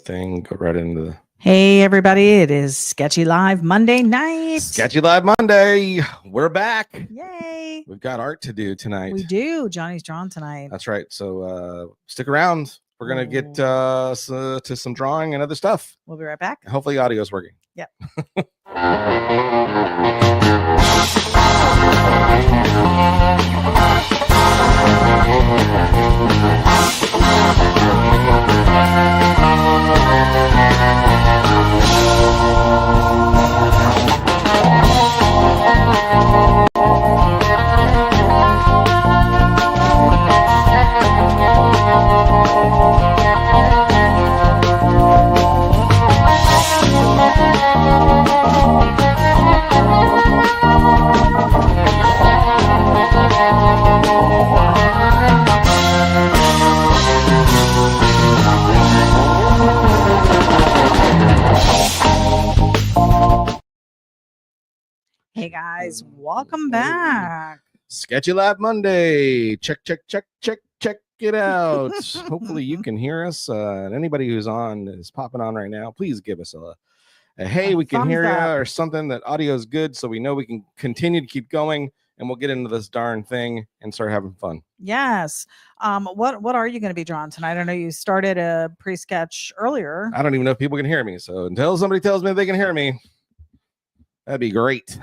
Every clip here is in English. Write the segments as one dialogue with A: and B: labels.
A: thing. Go right into the
B: Hey, everybody. It is Sketchy Live Monday night.
A: Sketchy Live Monday. We're back.
B: Yay.
A: We've got art to do tonight.
B: We do. Johnny's drawn tonight.
A: That's right. So stick around. We're going to get to some drawing and other stuff.
B: We'll be right back.
A: Hopefully audio is working.
B: Yep. Hey guys, welcome back.
A: Sketchy Live Monday. Check it out. Hopefully you can hear us. And anybody who's on is popping on right now. Please give us a hey, we can hear you or something. That audio is good, so we know we can continue to keep going, and we'll get into this darn thing and start having fun.
B: Yes. What are you going to be drawing tonight? I know you started a pre-sketch earlier.
A: I don't even know if people can hear me. So until somebody tells me they can hear me, that'd be great.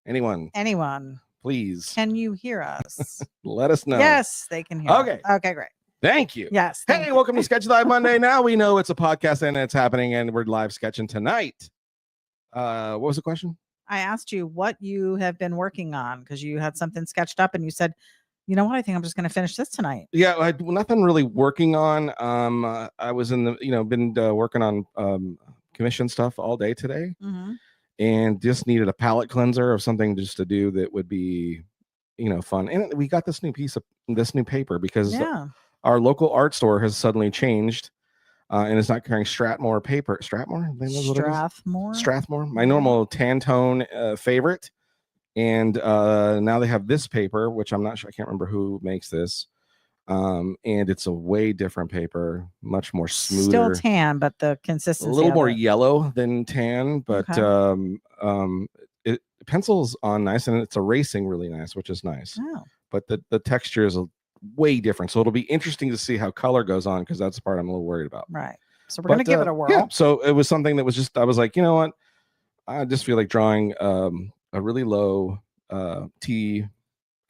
A: Anyone, please.
B: Can you hear us?
A: Let us know.
B: Yes, they can hear.
A: Okay.
B: Okay, great.
A: Thank you.
B: Yes.
A: Hey, welcome to Sketch Live Monday. Now we know it's a podcast and it's happening, and we're live sketching tonight. What was the question?
B: I asked you what you have been working on because you had something sketched up and you said, you know what, I think I'm just going to finish this tonight.
A: Yeah, nothing really working on. I was in the, been working on commission stuff all day today, and just needed a palette cleanser of something just to do that would be, fun. And we got this new paper because our local art store has suddenly changed. And it's not carrying Strathmore paper. Strathmore? My normal Tantone favorite. And now they have this paper, which I'm not sure. I can't remember who makes this. And it's a way different paper, much more smoother.
B: Still tan, but the consistency
A: a little more yellow than tan, but it pencils on nice, and it's erasing really nice, which is nice.
B: Oh.
A: But the texture is way different, so it'll be interesting to see how color goes on, because that's the part I'm a little worried about.
B: Right. So we're gonna give it a whirl.
A: Yeah. So it was something that was just, I was like, you know what, I just feel like drawing a really low T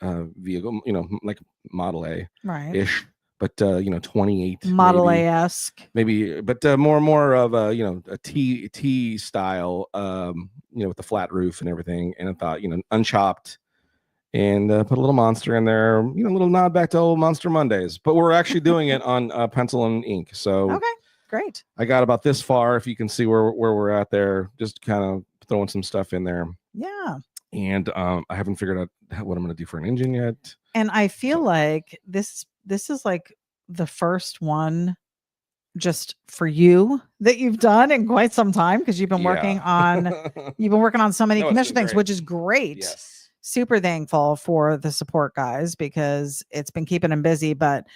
A: vehicle, like Model A ish, but 28
B: Model A-esque
A: maybe, but more of a T style, with the flat roof and everything. And I thought, unchopped, and put a little monster in there, a little nod back to old Monster Mondays. But we're actually doing it on pencil and ink. So
B: okay, great.
A: I got about this far, if you can see where we're at there, just kind of throwing some stuff in there.
B: Yeah.
A: And I haven't figured out what I'm going to do for an engine yet.
B: And I feel like this is like the first one just for you that you've done in quite some time, because you've been working on so many commission things, which is great.
A: Yes.
B: Super thankful for the support, guys, because it's been keeping them busy. But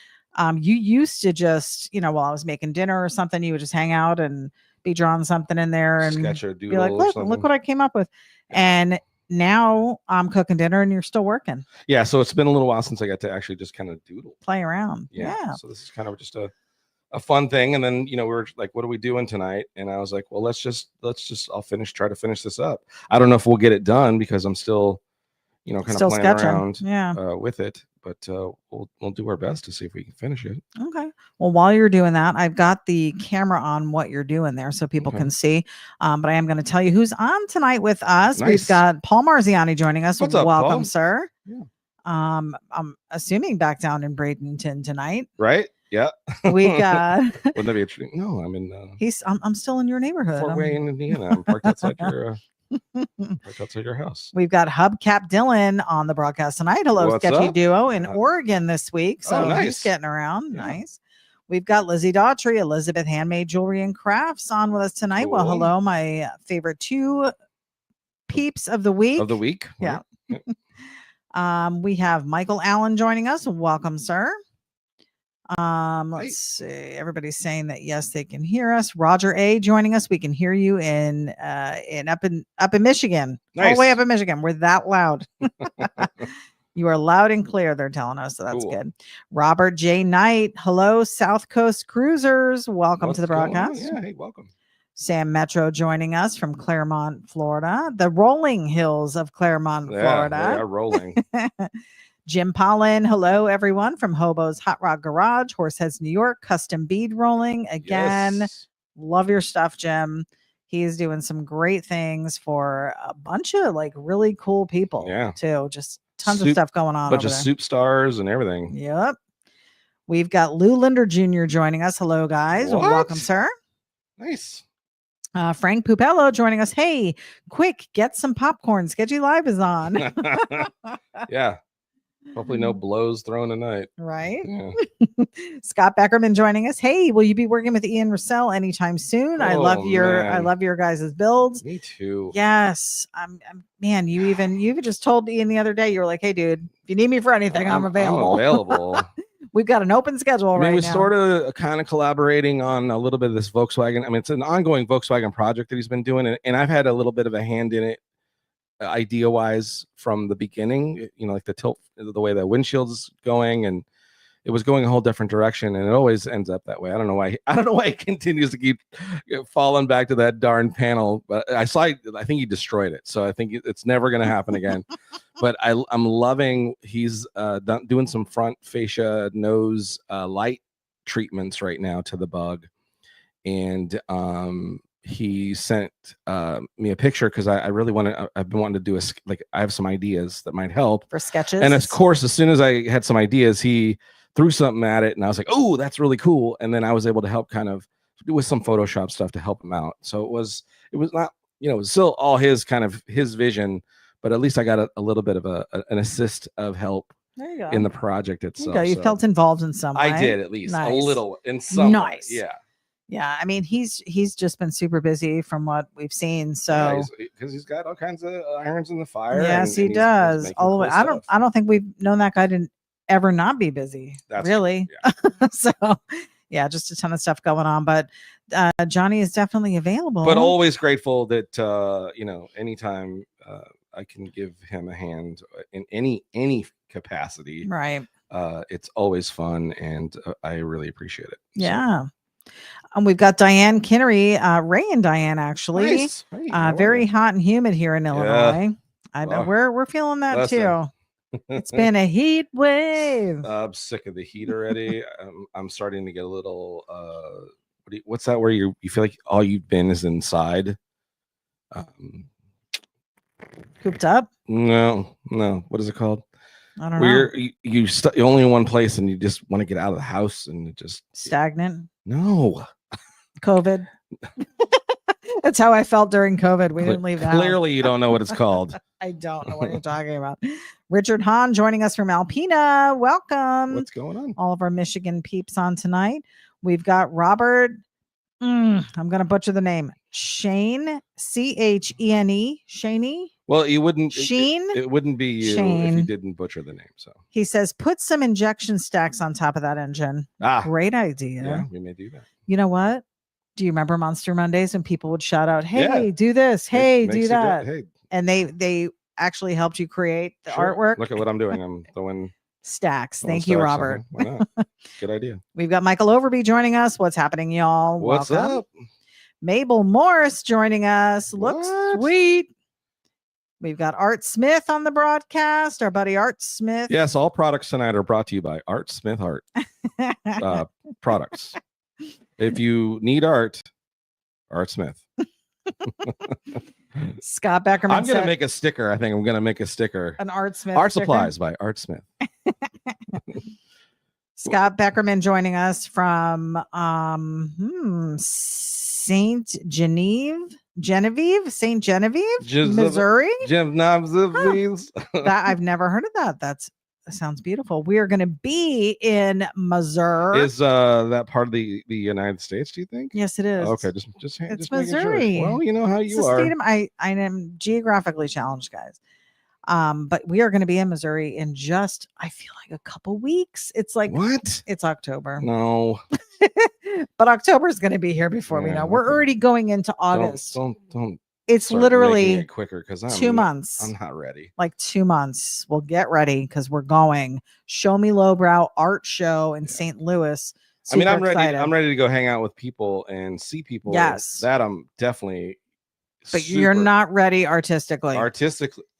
B: you used to just, while I was making dinner or something, you would just hang out and be drawing something in there and
A: sketch or
B: be like, look what I came up with. Yeah. And now I'm cooking dinner and you're still working.
A: Yeah. So it's been a little while since I got to actually just kind of doodle,
B: play around. Yeah.
A: So this is kind of just a fun thing. And then, we were like, what are we doing tonight? And I was like, well, let's just I'll try to finish this up. I don't know if we'll get it done because I'm still, kind of playing
B: sketching
A: around with it, but we'll do our best to see if we can finish it.
B: Okay. Well, while you're doing that, I've got the camera on what you're doing there so people can see. But I am going to tell you who's on tonight with us. Nice. We've got Paul Marziani joining us.
A: What's up,
B: welcome,
A: Paul?
B: Sir.
A: Yeah.
B: I'm assuming back down in Bradenton tonight.
A: Right. Yeah.
B: We got.
A: Wouldn't that be interesting? No, I'm in.
B: I'm still in your neighborhood.
A: Fort Wayne, Indiana. I'm parked outside your. Right outside your house.
B: We've got Hubcap Dylan on the broadcast tonight. Hello,
A: What's
B: Sketchy
A: up?
B: Duo in Oregon this week. So
A: nice.
B: He's getting around.
A: Yeah.
B: Nice. We've got Lizzie Daughtry, Elizabeth Handmade Jewelry and Crafts on with us tonight.
A: Cool.
B: Well, hello, my favorite two peeps of the week. Yeah. We have Michael Allen joining us. Welcome, sir. Let's see. Everybody's saying that yes, they can hear us. Roger A joining us. We can hear you in up in Michigan.
A: Nice.
B: All the way up in Michigan. We're that loud. You are loud and clear, they're telling us, so that's good. Robert J. Knight, hello, South Coast Cruisers. Welcome to the broadcast.
A: Yeah, hey, welcome.
B: Sam Metro joining us from Claremont, Florida. The rolling hills of Claremont, Florida.
A: They are rolling.
B: Jim Pollen, hello, everyone, from Hobo's Hot Rod Garage, Horseheads, New York, custom bead rolling. Again, yes. Love your stuff, Jim. He's doing some great things for a bunch of like really cool people, too. Just tons of stuff going on.
A: Bunch of soup stars and everything.
B: Yep. We've got Lou Linder Jr. joining us. Hello, guys. Welcome, sir.
A: Nice.
B: Frank Pupello joining us. Hey, quick, get some popcorn. Sketchy Live is on.
A: Yeah. Hopefully no blows thrown tonight.
B: Right. Yeah. Scott Beckerman joining us. Hey, will you be working with Ian Russell anytime soon? I love your guys' builds.
A: Me too.
B: Yes. Man, you even just told Ian the other day, you were like, hey dude, if you need me for anything, I'm available.
A: I'm available.
B: We've got an open schedule right now.
A: We're sort of kind of collaborating on a little bit of this Volkswagen. I mean, it's an ongoing Volkswagen project that he's been doing, and I've had a little bit of a hand in it. Idea wise from the beginning, like the tilt, the way the windshield's going, and it was going a whole different direction, and it always ends up that way. I don't know why it continues to keep falling back to that darn panel, but I think he destroyed it, so I think it's never going to happen again. But I'm loving he's doing some front fascia nose light treatments right now to the bug, and he sent me a picture because I really I've been wanting to do I have some ideas that might help
B: for sketches.
A: And of course, as soon as I had some ideas, he threw something at it and I was like, oh, that's really cool. And then I was able to help kind of do with some Photoshop stuff to help him out. So it was not, it was still all his vision, but at least I got a little bit of an assist of help in the project itself.
B: You felt involved in some way.
A: I did, at least a little in some way. Yeah.
B: Yeah, I mean he's just been super busy from what we've seen. So
A: because he's got all kinds of irons in the fire.
B: Yes, he does. All the way. I don't think we've known that guy to ever not be busy. That's really. Yeah. So yeah, just a ton of stuff going on. But Johnny is definitely available.
A: But always grateful that anytime I can give him a hand in any capacity.
B: Right.
A: It's always fun, and I really appreciate it.
B: Yeah. So. We've got Diane Kinnery, Ray and Diane, actually.
A: Nice. Hey,
B: very hot and humid here in Illinois. I know we're feeling that too. It's been a heat wave.
A: I'm sick of the heat already. I'm starting to get a little what's that where you feel like all you've been is inside?
B: Cooped up?
A: No. What is it called?
B: I don't know.
A: You're only in one place and you just want to get out of the house and it just
B: stagnant.
A: No.
B: COVID. That's how I felt during COVID. We didn't leave the house.
A: Clearly, you don't know what it's called.
B: I don't know what you're talking about. Richard Hahn joining us from Alpena. Welcome.
A: What's going on?
B: All of our Michigan peeps on tonight. We've got Robert. I'm going to butcher the name. Shane, Chene. Shane.
A: Well, you wouldn't.
B: Sheen.
A: It wouldn't be you if you didn't butcher the name. So
B: he says, put some injection stacks on top of that engine. Great idea.
A: Yeah, we may do that.
B: You know what? Do you remember Monster Mondays when people would shout out, "Hey, do this! Hey, do that!" And they actually helped you create the artwork.
A: Look at what I'm doing. I'm throwing
B: stacks. Thank you, Robert.
A: Why not? Good idea.
B: We've got Michael Overby joining us. What's happening, y'all?
A: What's up?
B: Mabel Morris joining us. Looks sweet. We've got Art Smith on the broadcast, our buddy Art Smith.
A: Yes, all products tonight are brought to you by Art Smith Art products. If you need art, Art Smith.
B: Scott Beckerman.
A: I'm going to make a sticker. I think I'm going to make a sticker.
B: An Art Smith.
A: Art
B: sticker?
A: Supplies by Art Smith.
B: Scott Beckerman joining us from St. Genevieve, Missouri. That I've never heard of that. That sounds beautiful. We are going to be in Missouri.
A: Is that part of the United States? Do you think?
B: Yes, it is.
A: Okay, just
B: it's Missouri.
A: Sure. Well, you know how you are.
B: I am geographically challenged, guys. But we are going to be in Missouri in just, I feel like, a couple weeks. It's like,
A: what?
B: It's October.
A: No.
B: But October is going to be here before we know. We're already going into August.
A: Don't.
B: It's literally
A: it quicker because
B: 2 months.
A: I'm not ready.
B: Like 2 months. We'll get ready because we're going. Show Me Lowbrow art show in St. Louis. Super
A: I'm
B: excited.
A: ready. I'm ready to go hang out with people and see people.
B: Yes.
A: That I'm definitely.
B: But you're not ready artistically.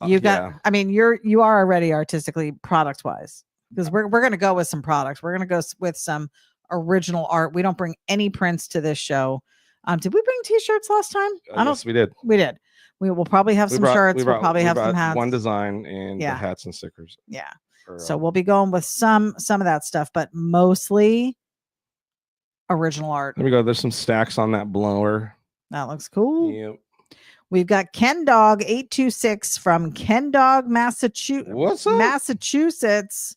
A: You
B: got. I mean, you are already artistically, product wise, because we're gonna go with some products. We're gonna go with some original art. We don't bring any prints to this show. Did we bring T-shirts last time?
A: Yes, we did.
B: We did. We will probably have some shirts. We'll probably have some hats.
A: One design and the hats and stickers.
B: Yeah. So we'll be going with some of that stuff, but mostly original art.
A: There we go. There's some stacks on that blower.
B: That looks cool.
A: Yep.
B: We've got Ken Dog 826 from Ken Dog, Massachusetts.
A: What's up?
B: Massachusetts.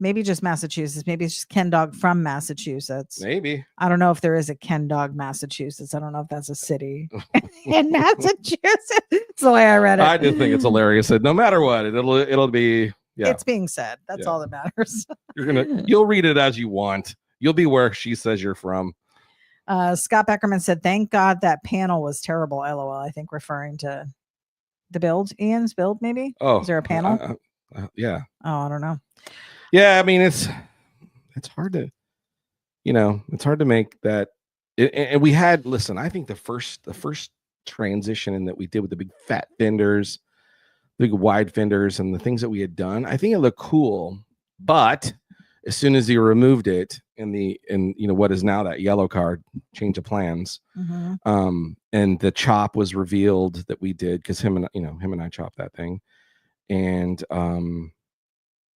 B: Maybe just Massachusetts. Maybe it's just Ken Dog from Massachusetts.
A: Maybe.
B: I don't know if there is a Ken Dog, Massachusetts. I don't know if that's a city in Massachusetts. That's the way I read it.
A: I just think it's hilarious that no matter what, it'll be. Yeah.
B: It's being said. That's all that matters.
A: You'll read it as you want. You'll be where she says you're from.
B: Scott Beckerman said, "Thank God that panel was terrible." LOL. I think referring to the build, Ian's build, maybe.
A: Oh,
B: is there a panel?
A: Yeah.
B: Oh, I don't know.
A: Yeah, I mean it's hard to, it's hard to make that. And we had I think the first transition in that we did with the big fat fenders, big wide fenders, and the things that we had done, I think it looked cool, but as soon as you removed it in what is now that yellow card change of plans, and the chop was revealed that we did because him and I chopped that thing, and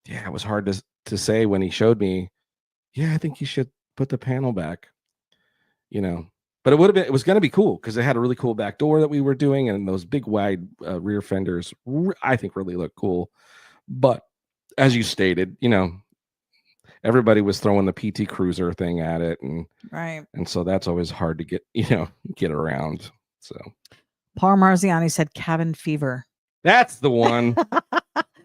A: yeah, it was hard to say when he showed me. Yeah, I think you should put the panel back, but it was going to be cool because it had a really cool back door that we were doing, and those big wide rear fenders I think really look cool. But as you stated, everybody was throwing the PT Cruiser thing at it, and so that's always hard to get around. So
B: Paul Marziani said cabin fever.
A: That's the one.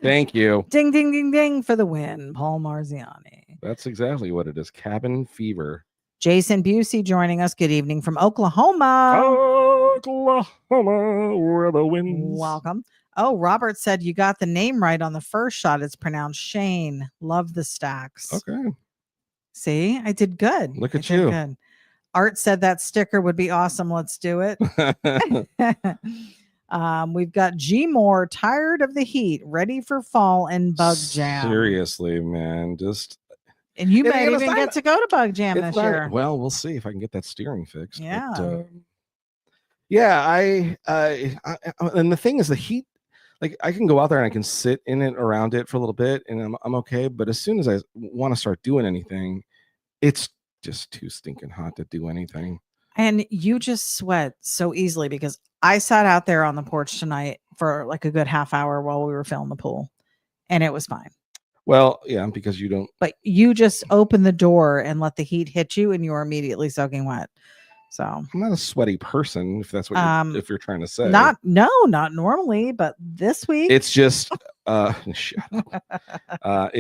A: Thank you.
B: Ding ding ding ding for the win, Paul Marziani.
A: That's exactly what it is. Cabin fever.
B: Jason Busey joining us. Good evening from Oklahoma.
A: Oklahoma, where the winds.
B: Welcome. Oh, Robert said you got the name right on the first shot. It's pronounced Shane. Love the stacks.
A: Okay.
B: See, I did good.
A: Look at you.
B: Good. Art said that sticker would be awesome. Let's do it. We've got G Moore, tired of the heat, ready for fall and Bug Jam.
A: Seriously, man.
B: And you might even get to go to Bug Jam this year.
A: Well, we'll see if I can get that steering fixed.
B: Yeah.
A: But, yeah, and the thing is the heat. Like I can go out there and I can sit in it around it for a little bit and I'm okay. But as soon as I want to start doing anything, it's just too stinking hot to do anything.
B: And you just sweat so easily because I sat out there on the porch tonight for like a good half hour while we were filling the pool and it was fine.
A: Well, yeah, because you don't.
B: But you just open the door and let the heat hit you and you're immediately soaking wet. So
A: I'm not a sweaty person, if that's what if you're trying to say.
B: Not normally, but this week
A: it's just shut up. I'm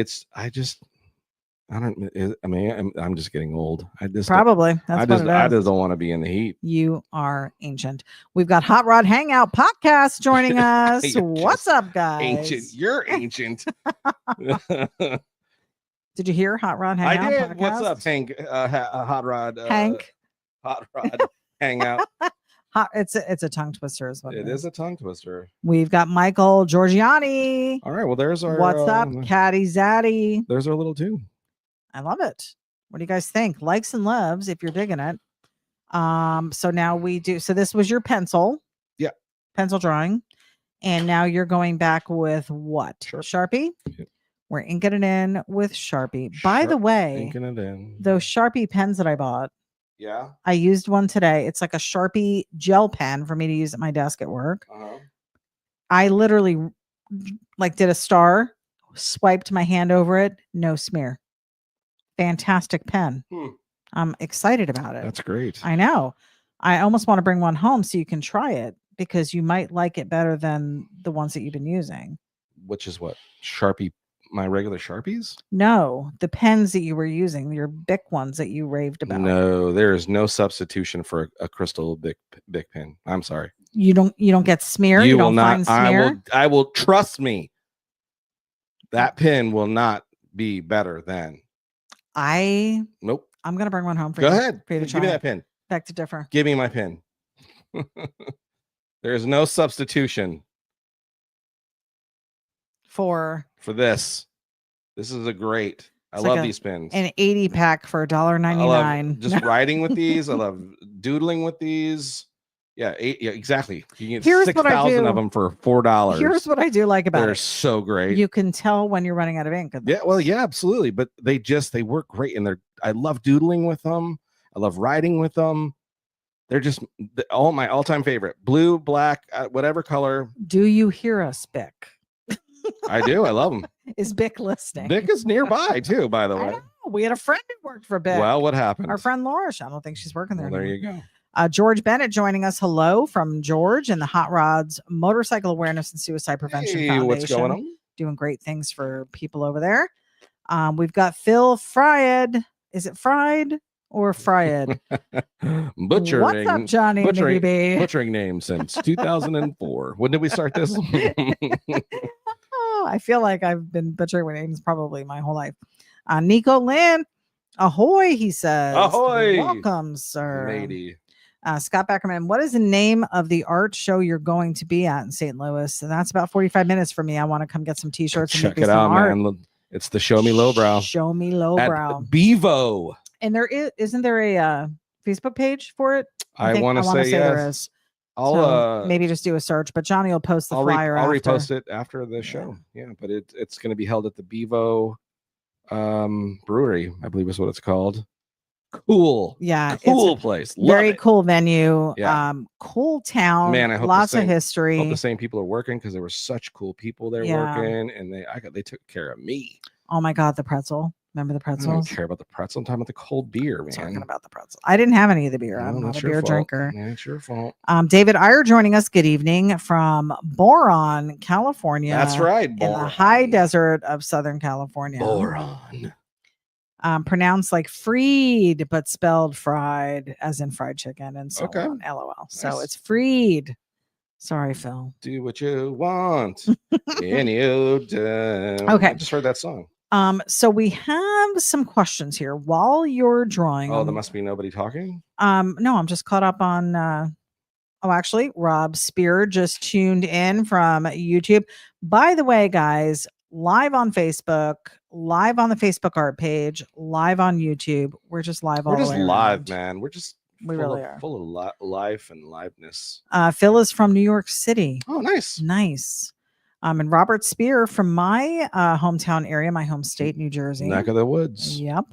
A: just getting old. I just don't want to be in the heat.
B: You are ancient. We've got Hot Rod Hangout podcast joining us. What's up, guys?
A: Ancient. You're ancient.
B: Did you hear Hot Rod Hangout?
A: I did.
B: Podcast?
A: What's up, Hank? Hot Rod.
B: Hank.
A: Hot Rod Hangout.
B: It's a tongue twister as well.
A: It is a tongue twister.
B: We've got Michael Giorgiani.
A: All right. Well, there's our.
B: What's up, Caddy Zaddy?
A: There's our little tune.
B: I love it. What do you guys think? Likes and loves if you're digging it. So now we do. So this was your pencil.
A: Yeah.
B: Pencil drawing, and now you're going back with what? Sharpie.
A: Yep.
B: We're inking it in with Sharpie. By the way,
A: inking it in.
B: Those Sharpie pens that I bought.
A: Yeah.
B: I used one today. It's like a Sharpie gel pen for me to use at my desk at work. I literally did a star, swiped my hand over it, no smear. Fantastic pen. I'm excited about it.
A: That's great.
B: I know. I almost want to bring one home so you can try it because you might like it better than the ones that you've been using.
A: which is what? Sharpie, my regular Sharpies?
B: No, the pens that you were using, your Bic ones that you raved about.
A: No, there is no substitution for a crystal Bic pen. I'm sorry.
B: You don't get smear. You
A: will
B: don't
A: not.
B: find smear.
A: I will trust me. That pen will not be better than.
B: Nope. I'm gonna bring one home for
A: you.
B: you.
A: Go ahead.
B: For you to
A: Give me that pen.
B: Back to differ.
A: Give me my pen. There is no substitution
B: for
A: this. This is a great. I love these pens.
B: An 80 pack for $1.99.
A: Just writing with these. I love doodling with these. Yeah, exactly. You get 6,000 of them for $4.
B: Here's what I do like about it.
A: They're so great.
B: You can tell when you're running out of ink.
A: Yeah, well, yeah, absolutely. But they work great, and I love doodling with them. I love writing with them. They're just my all-time favorite. Blue, black, whatever color.
B: Do you hear us, Bic?
A: I do. I love them.
B: Is Bic listening?
A: Bic is nearby too, by the way.
B: We had a friend who worked for Bic.
A: Well, what happened?
B: Our friend Laura. I don't think she's working there.
A: Well, there you go.
B: George Bennett joining us. Hello from George and the Hot Rods Motorcycle Awareness and Suicide Prevention Foundation.
A: What's going on?
B: Doing great things for people over there. We've got Phil Fried. Is it fried or fried?
A: Butchering.
B: What's up, Johnny?
A: Butchering names since 2004. When did we start this?
B: I feel like I've been butchering names probably my whole life. Nico Lynn. Ahoy, he says.
A: Ahoy.
B: Welcome, sir.
A: Lady.
B: Scott Beckerman, what is the name of the art show you're going to be at in St. Louis? And that's about 45 minutes for me. I want to come get some t-shirts.
A: Check it out, man. It's the Show Me Lowbrow.
B: Show Me Lowbrow.
A: At Bevo.
B: And isn't there a Facebook page for it?
A: I want to say yes.
B: There is.
A: I'll
B: maybe just do a search, but Johnny will post the flyer.
A: I'll repost it after the show. Yeah, but it's going to be held at the Bevo brewery, I believe is what it's called. Cool.
B: Yeah.
A: Cool place.
B: Very cool venue. Yeah. Cool town. Man, I hope lots of history.
A: I hope the same people are working because there were such cool people there working, and they took care of me.
B: Oh my God, the pretzel. Remember the pretzels?
A: I don't care about the pretzel. I'm talking about the cold beer, man.
B: I'm talking about the pretzel. I didn't have any of the beer. I'm not a beer drinker.
A: Yeah, it's your fault.
B: David Iyer joining us. Good evening from Boron, California.
A: That's right.
B: Boron. In the high desert of Southern California.
A: Boron.
B: Pronounced like freed, but spelled fried, as in fried chicken, and so on. LOL. Nice. So it's freed. Sorry, Phil.
A: Do what you want, and you do.
B: Okay.
A: I just heard that song.
B: So we have some questions here while you're drawing.
A: Oh, there must be nobody talking.
B: No, I'm just caught up on. Actually, Rob Spear just tuned in from YouTube. By the way, guys, live on Facebook, live on the Facebook art page, live on YouTube. We're just live.
A: We're
B: all
A: just
B: the way
A: live,
B: around.
A: Man. We really are full of life and liveness.
B: Phil is from New York City.
A: Oh, nice.
B: And Robert Spear from my hometown area, my home state, New Jersey.
A: Neck of the woods.
B: Yep.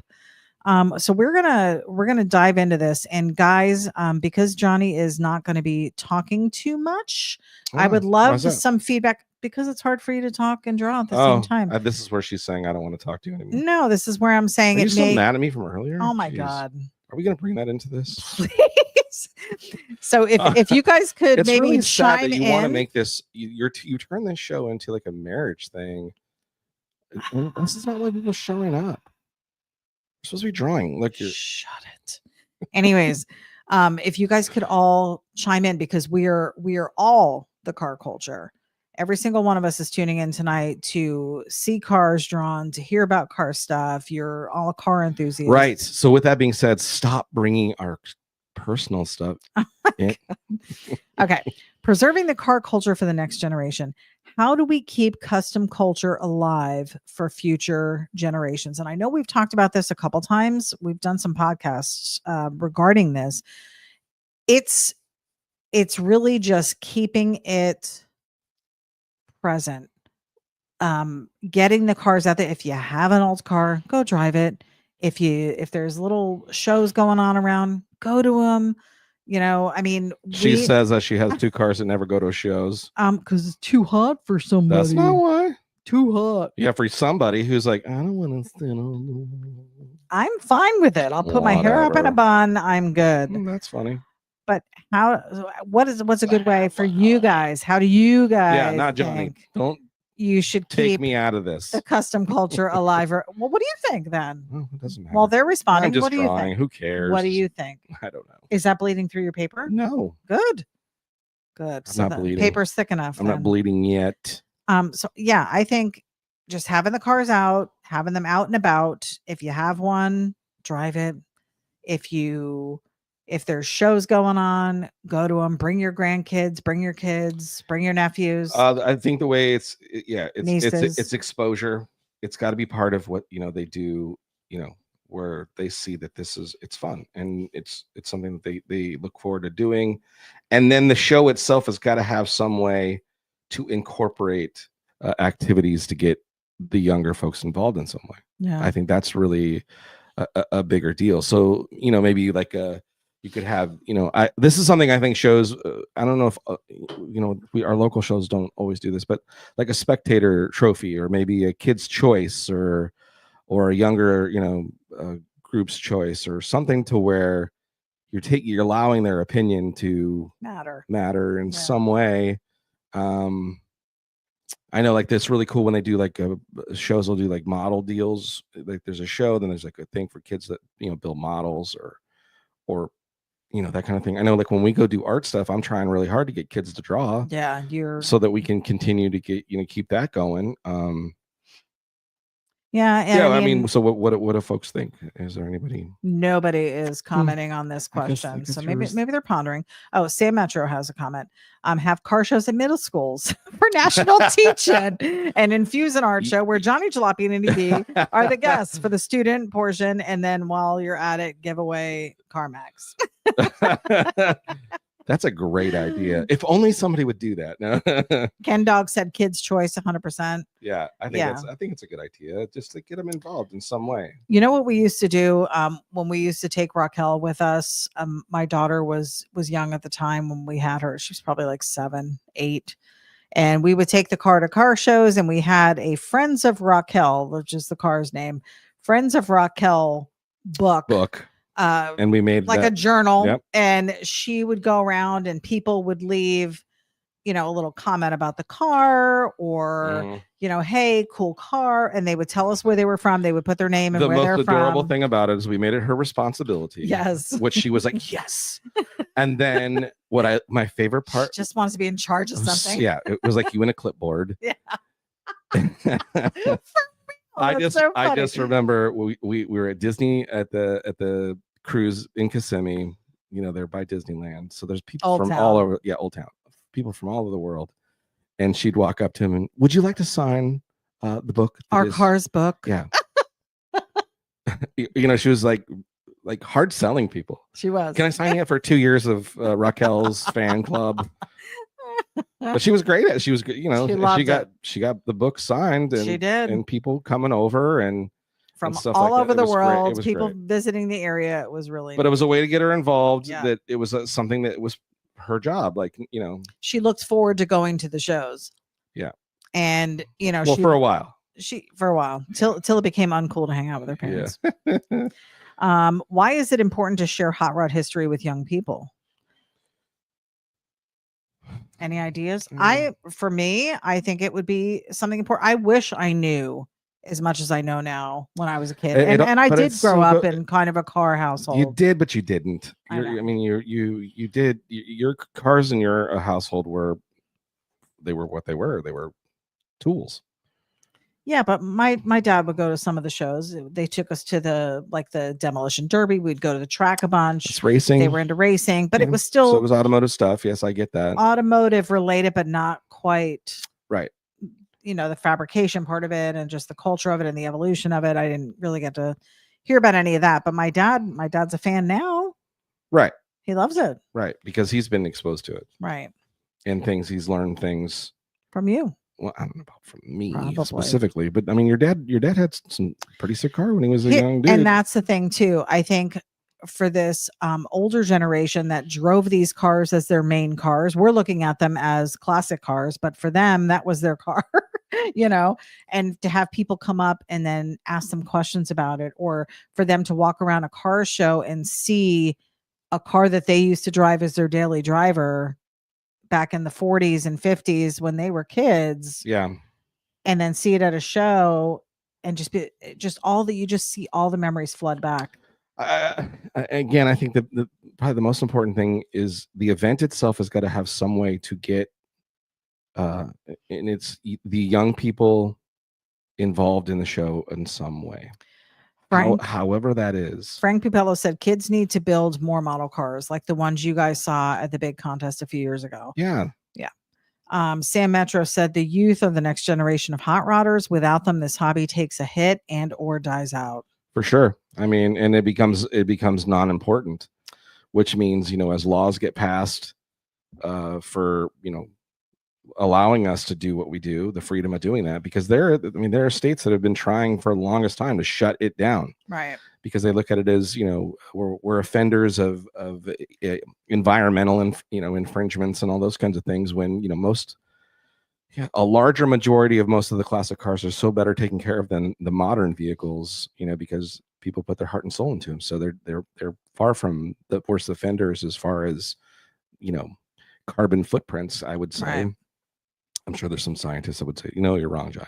B: So we're gonna dive into this, and guys, because Johnny is not going to be talking too much, I would love some feedback because it's hard for you to talk and draw at the same time.
A: This is where she's saying I don't want to talk to you anymore.
B: No, this is where I'm saying
A: Are you still mad at me from earlier?
B: Oh my God.
A: Are we going to bring that into this?
B: Please. So if you guys could maybe
A: really
B: chime in.
A: You want to make this, you turn this show into like a marriage thing. This is not like people showing up. We're supposed to be drawing. Look,
B: shut it. Anyways, if you guys could all chime in because we are all the car culture. Every single one of us is tuning in tonight to see cars drawn, to hear about car stuff. You're all car enthusiasts.
A: Right. So with that being said, stop bringing our personal stuff.
B: Okay. Preserving the car culture for the next generation. How do we keep custom culture alive for future generations? And I know we've talked about this a couple times. We've done some podcasts regarding this. It's really just keeping it present, getting the cars out there. If you have an old car, go drive it. If there's little shows going on around, go to them. I mean,
A: she says that she has 2 cars that never go to shows.
B: Because it's too hot for somebody.
A: That's not why.
B: Too hot.
A: Yeah, for somebody who's like, I don't want to sit on.
B: I'm fine with it. I'll put my hair up in a bun. I'm good.
A: That's funny.
B: But what's a good way for you guys? How do you guys?
A: Yeah, not Johnny. Don't.
B: you should
A: Take
B: keep
A: me out of this.
B: the custom culture alive. Well, what do you think then?
A: Oh, it doesn't matter.
B: Well, they're responding.
A: I'm just
B: what do
A: drawing.
B: you think?
A: Who cares?
B: What do you think?
A: I don't know.
B: Is that bleeding through your paper?
A: No.
B: Good.
A: I'm
B: so
A: not
B: the
A: bleeding.
B: paper's thick enough.
A: I'm not bleeding yet.
B: So yeah, I think just having the cars out, having them out and about. If you have one, drive it. If there's shows going on, go to them. Bring your grandkids, bring your kids, bring your nephews.
A: I think the way it's
B: nieces.
A: exposure. It's got to be part of what they do. Where they see that it's fun and it's something that they look forward to doing, and then the show itself has got to have some way to incorporate activities to get the younger folks involved in some way.
B: Yeah,
A: I think that's really a bigger deal. So maybe like you could have this is something I think shows. I don't know if our local shows don't always do this, but like a spectator trophy or maybe a kid's choice or a younger group's choice or something to where you're allowing their opinion to matter in some way. I know like that's really cool when they do like shows. They'll do like model deals. Like there's a show, then there's like a thing for kids that build models or that kind of thing. I know like when we go do art stuff, I'm trying really hard to get kids to draw.
B: Yeah,
A: so that we can continue to get keep that going.
B: Yeah, and
A: I mean, so what do folks think? Is there anybody?
B: Nobody is commenting on this question, I guess so maybe they're pondering. Oh, Sam Metro has a comment. Have car shows at middle schools for national teaching and infuse an art show where Johnny Jalopy and ityB are the guests for the student portion, and then while you're at it, give away CarMax.
A: That's a great idea. If only somebody would do that. No.
B: Ken Dog said kids' choice 100%.
A: Yeah, I think it's a good idea just to get them involved in some way.
B: You know what we used to do when we used to take Raquel with us? My daughter was young at the time when we had her. She was probably like 7, 8. And we would take the car to car shows, and we had a Friends of Raquel, which is the car's name, Friends of Raquel book.
A: And we made
B: like a journal.
A: Yep.
B: And she would go around and people would leave, a little comment about the car or, hey, cool car. And they would tell us where they were from. They would put their name and where they're from. The most
A: adorable thing about it is we made it her responsibility.
B: Yes.
A: Which she was like, yes. And then my favorite part.
B: She just wants to be in charge of something.
A: Yeah. It was like you in a clipboard.
B: Yeah.
A: I just remember we were at Disney at the cruise in Kissimmee, they're by Disneyland. So there's people from all over, Old Town, people from all over the world. And she'd walk up to him and, would you like to sign the book?
B: Our car's book.
A: Yeah. She was like hard selling people.
B: She was.
A: Can I sign you up for 2 years of Raquel's fan club? But she was great at it. She was good, she got the book signed, and
B: she did,
A: and people coming over and
B: from
A: stuff
B: all
A: like
B: over the world,
A: people
B: great. Visiting the area. It was really
A: but it was a way to get her involved. That it was something that was her job. Like,
B: she looked forward to going to the shows.
A: Yeah.
B: And
A: for a while.
B: Till it became uncool to hang out with her parents. Yeah. Why is it important to share hot rod history with young people? Any ideas? For me, I think it would be something important. I wish I knew as much as I know now when I was a kid. And I did grow up in kind of a car household.
A: You did, but you didn't. You did. Your cars in your household were what they were. They were tools.
B: Yeah, but my dad would go to some of the shows. They took us to the demolition derby. We'd go to the track a bunch.
A: It's racing.
B: They were into racing, but it was still.
A: So it was automotive stuff. Yes, I get that.
B: Automotive related, but not quite.
A: Right.
B: The fabrication part of it and just the culture of it and the evolution of it. I didn't really get to hear about any of that. But my dad's a fan now.
A: Right.
B: He loves it.
A: Right, because he's been exposed to it.
B: Right.
A: And he's learned things
B: from you.
A: Well, I don't know about from me specifically, but I mean, your dad had some pretty sick car when he was a young dude.
B: And that's the thing too. I think for this older generation that drove these cars as their main cars, we're looking at them as classic cars, but for them, that was their car, and to have people come up and then ask them questions about it, or for them to walk around a car show and see a car that they used to drive as their daily driver back in the 40s and 50s when they were kids.
A: Yeah.
B: and then see it at a show and just all that you just see all the memories flood back.
A: Again, I think that probably the most important thing is the event itself has got to have some way to get and it's the young people involved in the show in some way. However that is.
B: Frank Pupello said kids need to build more model cars like the ones you guys saw at the big contest a few years ago.
A: Yeah.
B: Sam Metro said the youth are the next generation of hot rodders. Without them, this hobby takes a hit and or dies out.
A: For sure. I mean, and it becomes non-important, which means, as laws get passed for, allowing us to do what we do, the freedom of doing that, because there are states that have been trying for the longest time to shut it down.
B: Right.
A: Because they look at it as, we're offenders of environmental and, infringements and all those kinds of things when, a larger majority of most of the classic cars are so better taken care of than the modern vehicles, because people put their heart and soul into them. So they're far from the worst offenders as far as, carbon footprints, I would say. Right. I'm sure there's some scientists that would say, you're wrong, Jai.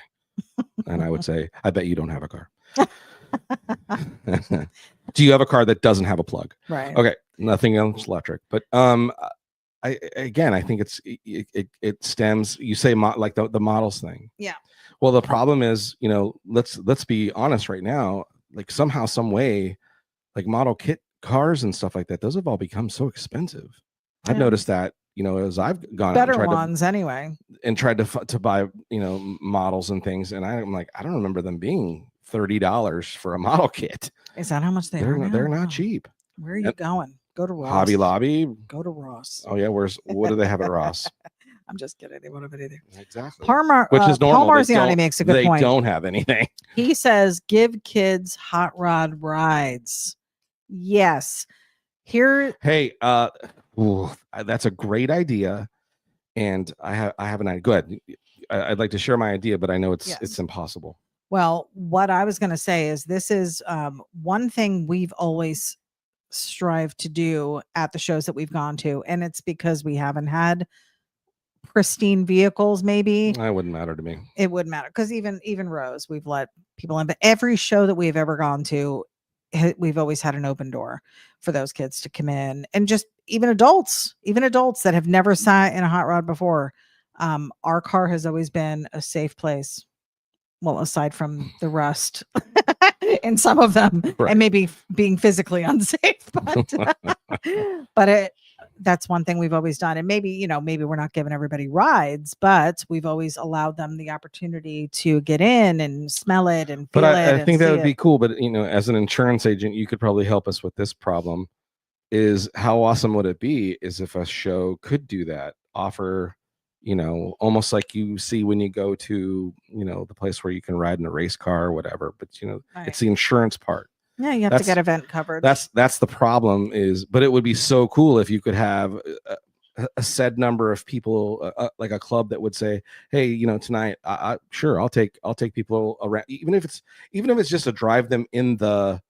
A: And I would say, I bet you don't have a car. Do you have a car that doesn't have a plug?
B: Right.
A: Okay. Nothing else electric. But I think it stems. You say like the models thing.
B: Yeah.
A: Well, the problem is, let's be honest right now. Like somehow, some way, like model kit cars and stuff like that, those have all become so expensive. I've noticed that. As I've gone
B: better ones anyway,
A: and tried to buy models and things, and I'm like, I don't remember them being $30 for a model kit.
B: Is that how much they're now?
A: They're not cheap.
B: Where are you going? Go to Ross.
A: Hobby Lobby.
B: Go to Ross.
A: Oh yeah, what do they have at Ross?
B: I'm just kidding. They won't have anything.
A: Exactly.
B: Which is normal. Paul Marziani makes a good point.
A: They don't have anything.
B: He says, "Give kids hot rod rides." Yes. Here.
A: Hey, that's a great idea, and I have an idea. Go ahead. I'd like to share my idea, but I know it's impossible.
B: Well, what I was going to say is this is one thing we've always strived to do at the shows that we've gone to, and it's because we haven't had pristine vehicles. Maybe
A: it wouldn't matter to me.
B: It wouldn't matter because even Rose, we've let people in, but every show that we've ever gone to, we've always had an open door for those kids to come in, and just even adults that have never sat in a hot rod before. Our car has always been a safe place. Well, aside from the rust in some of them, right, and maybe being physically unsafe, but that's one thing we've always done. And maybe we're not giving everybody rides, but we've always allowed them the opportunity to get in and smell it and feel it.
A: But I think that would be cool. But as an insurance agent, you could probably help us with this problem. Is how awesome would it be is if a show could do that, offer, almost like you see when you go to, the place where you can ride in a race car or whatever, but right, it's the insurance part.
B: Yeah, you have to get event coverage.
A: That's the problem but it would be so cool if you could have a set number of people, like a club that would say, hey, tonight, sure, I'll take people around, even if it's just to drive them in the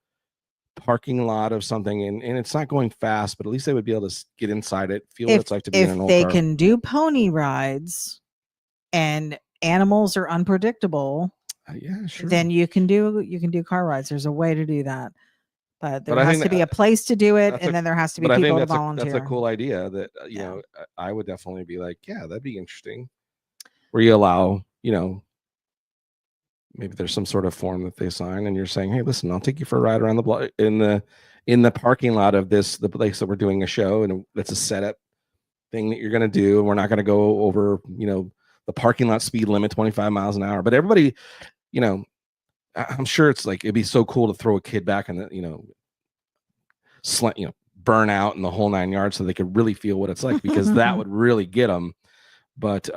A: parking lot of something, and it's not going fast, but at least they would be able to get inside it, feel what it's like to be in an old car.
B: If they can do pony rides and animals are unpredictable,
A: yeah, sure,
B: then you can do car rides. There's a way to do that, but there has to be a place to do it, and then there has to be people to volunteer.
A: That's a cool idea that I would definitely be like, yeah, that'd be interesting, where you allow, maybe there's some sort of form that they sign, and you're saying, hey, listen, I'll take you for a ride around the block in the parking lot of the place that we're doing a show, and that's a setup thing that you're going to do, and we're not going to go over the parking lot speed limit 25 miles an hour, but everybody, I'm sure it's like it'd be so cool to throw a kid back in the burn out and the whole 9 yards, so they could really feel what it's like, because that would really get them. But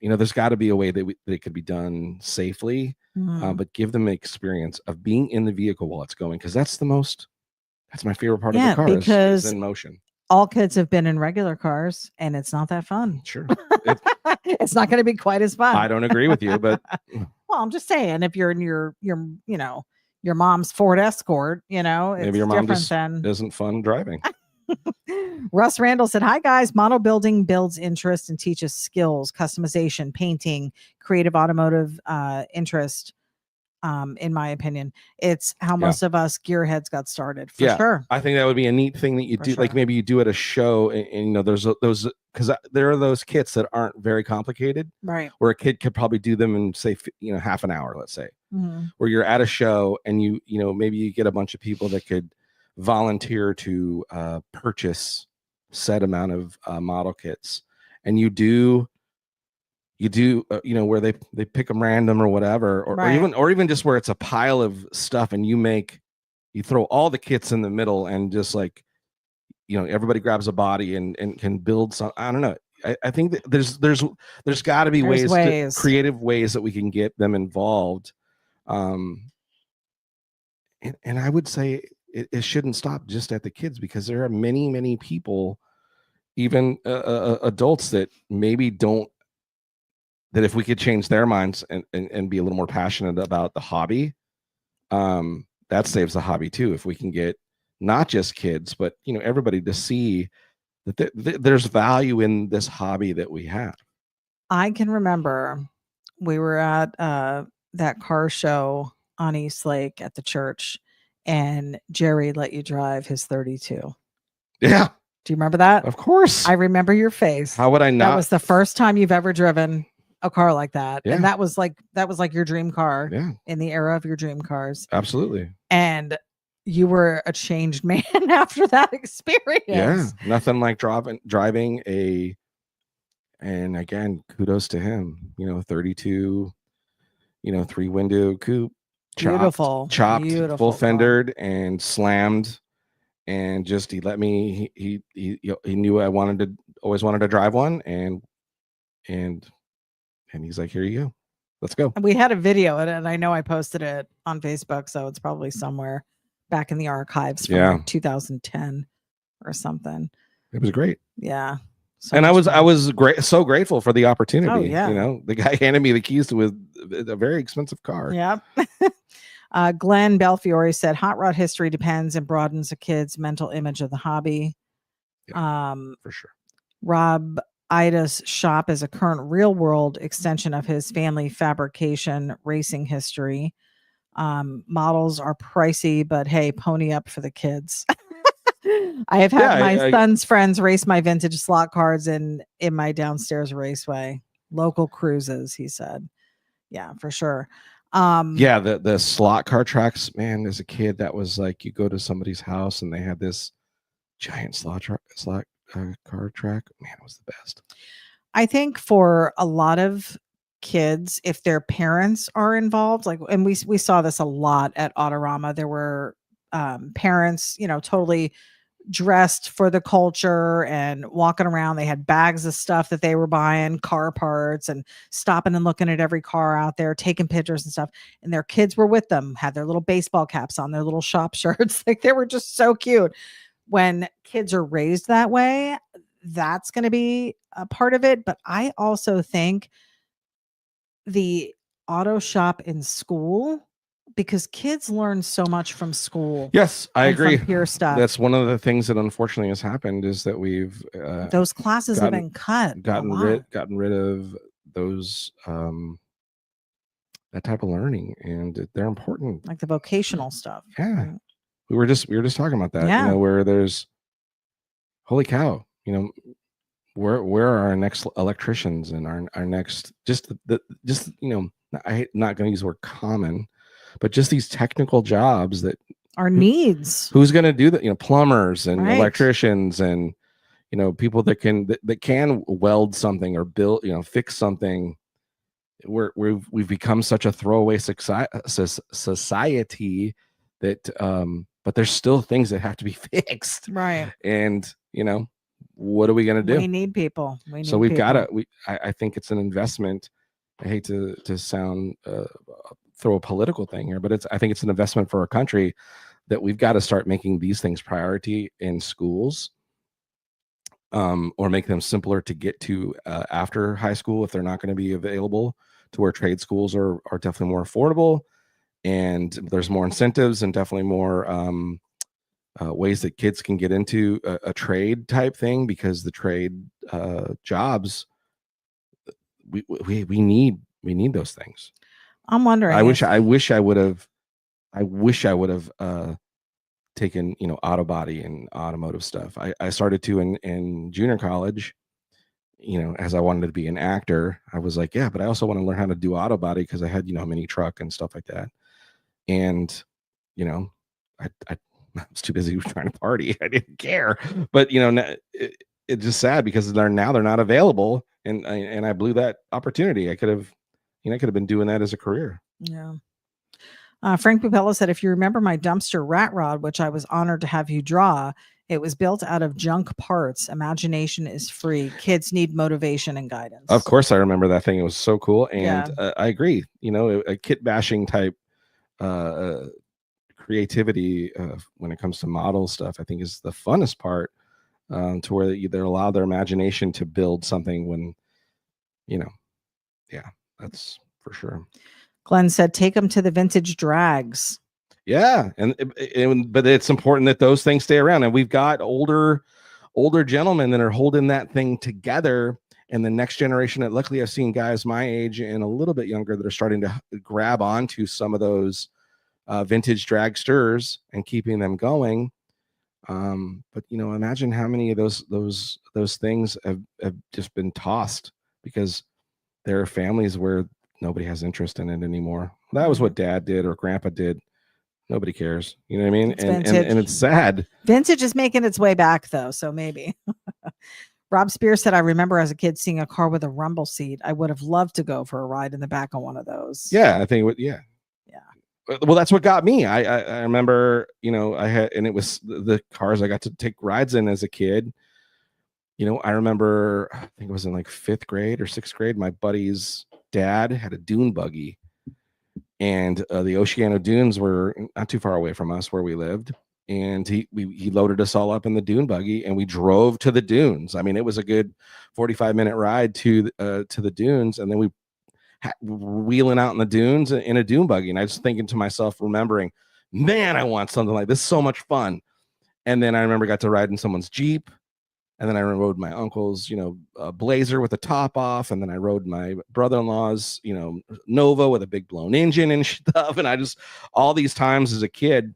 A: there's got to be a way that it could be done safely, but give them an experience of being in the vehicle while it's going, because that's my favorite part of the car,
B: because
A: is in motion.
B: All kids have been in regular cars, and it's not that fun.
A: Sure,
B: it's not going to be quite as fun.
A: I don't agree with you, but
B: well, I'm just saying, if you're in your mom's Ford Escort,
A: maybe your mom just isn't fun driving.
B: Russ Randall said, "Hi guys, model building builds interest and teaches skills, customization, painting, creative automotive interest. In my opinion, it's how most of us gearheads got started for sure.
A: I think that would be a neat thing that you do. Like maybe you do at a show and there's those, because there are those kits that aren't very complicated,
B: right?
A: Where a kid could probably do them in say, half an hour, let's say, where you're at a show and maybe you get a bunch of people that could volunteer to purchase set amount of model kits, and you do where they pick them random or whatever, or even just where it's a pile of stuff and you throw all the kits in the middle and just like everybody grabs a body and can build some. I don't know. I think that there's got to be creative ways that we can get them involved, and I would say it shouldn't stop just at the kids, because there are many people, even adults, that maybe don't, that if we could change their minds and be a little more passionate about the hobby, that saves the hobby too. If we can get not just kids, but everybody to see that there's value in this hobby that we have.
B: I can remember we were at that car show on East Lake at the church, and Jerry let you drive his 32.
A: Yeah.
B: Do you remember that?
A: Of course.
B: I remember your face.
A: How would I not?
B: That was the first time you've ever driven a car like that. Yeah. And that was like your dream car.
A: Yeah.
B: In the era of your dream cars.
A: Absolutely.
B: And you were a changed man after that experience.
A: Yeah. Nothing like driving and again, kudos to him, 32, 3-window coupe, chopped, full fendered and slammed. And just, he let me, he knew I always wanted to drive one. And he's like, here you go. Let's go.
B: And we had a video and I know I posted it on Facebook, so it's probably somewhere back in the archives from like 2010 or something.
A: It was great.
B: Yeah.
A: So and I was so grateful for the opportunity.
B: Oh, yeah.
A: The guy handed me the keys to a very expensive car.
B: Yeah. Glenn Belfiore said, "Hot rod history depends and broadens a kid's mental image of the hobby."
A: Yeah, for sure.
B: Rob Ida's shop is a current real world extension of his family fabrication racing history. Models are pricey, but hey, pony up for the kids. I have had my son's friends race my vintage slot cards in my downstairs raceway. Local cruises, he said. Yeah, for sure.
A: The slot car tracks, man, as a kid, that was like, you go to somebody's house and they had this giant slot car track. Man, it was the best.
B: I think for a lot of kids, if their parents are involved, like, and we saw this a lot at Autorama, there were parents, totally dressed for the culture and walking around. They had bags of stuff that they were buying, car parts, and stopping and looking at every car out there, taking pictures and stuff. And their kids were with them, had their little baseball caps on, their little shop shirts. Like, they were just so cute. When kids are raised that way, that's going to be a part of it. But I also think the auto shop in school, because kids learn so much from school.
A: Yes, I agree.
B: From peer stuff.
A: That's one of the things that unfortunately has happened, is that we've
B: those classes have been cut.
A: Gotten rid of those that type of learning, and they're important.
B: Like the vocational stuff.
A: Yeah. Right? We were just talking about that.
B: Yeah.
A: Where there's, holy cow, where are our next electricians and our next I hate not going to use the word common, but just these technical jobs that
B: are needs.
A: Who's going to do that? Plumbers and electricians and people that can weld something or build, fix something. We've become such a throwaway society that but there's still things that have to be fixed.
B: Right.
A: And what are we going to do?
B: We need people.
A: So we've got to. I think it's an investment. I hate to sound throw a political thing here, but I think it's an investment for our country, that we've got to start making these things priority in schools, or make them simpler to get to after high school if they're not going to be available, to where trade schools are definitely more affordable, and there's more incentives and definitely more ways that kids can get into a trade type thing, because the trade jobs, we need those things.
B: I'm wondering.
A: I wish I would have taken, auto body and automotive stuff. I started to in junior college, as I wanted to be an actor. I was like, yeah, but I also want to learn how to do auto body, because I had, a mini truck and stuff like that. And, I was too busy trying to party. I didn't care. But, it's just sad because they're not available. And I blew that opportunity. I could have been doing that as a career.
B: Yeah. Frank Pupella said, if you remember my dumpster rat rod, which I was honored to have you draw, it was built out of junk parts. Imagination is free. Kids need motivation and guidance.
A: Of course, I remember that thing. It was so cool. And I agree. A kit bashing type creativity when it comes to model stuff, I think, is the funnest part, to where they allow their imagination to build something when, that's for sure.
B: Glenn said, take them to the vintage drags.
A: Yeah. But it's important that those things stay around. And we've got older gentlemen that are holding that thing together. And the next generation, that luckily I've seen guys my age and a little bit younger that are starting to grab onto some of those vintage dragsters and keeping them going. But imagine how many of those things have just been tossed because there are families where nobody has interest in it anymore. That was what Dad did or Grandpa did. Nobody cares. You know what I mean? And it's sad.
B: Vintage is making its way back, though. So maybe. Rob Spears said, I remember as a kid seeing a car with a rumble seat. I would have loved to go for a ride in the back of one of those.
A: Yeah, I think. Yeah. Well, that's what got me. I remember, I had, and it was the cars I got to take rides in as a kid. I remember, I think it was in like 5th grade or 6th grade. My buddy's dad had a dune buggy, and the Oceano Dunes were not too far away from us where we lived. And he loaded us all up in the dune buggy, and we drove to the dunes. I mean, it was a good 45-minute ride to the dunes, and then we wheeling out in the dunes in a dune buggy. And I was thinking to myself, remembering, man, I want something like this. So much fun. And then I remember got to ride in someone's Jeep. And then I rode my uncle's, Blazer with the top off. And then I rode my brother-in-law's, Nova with a big blown engine and stuff. And I just, all these times as a kid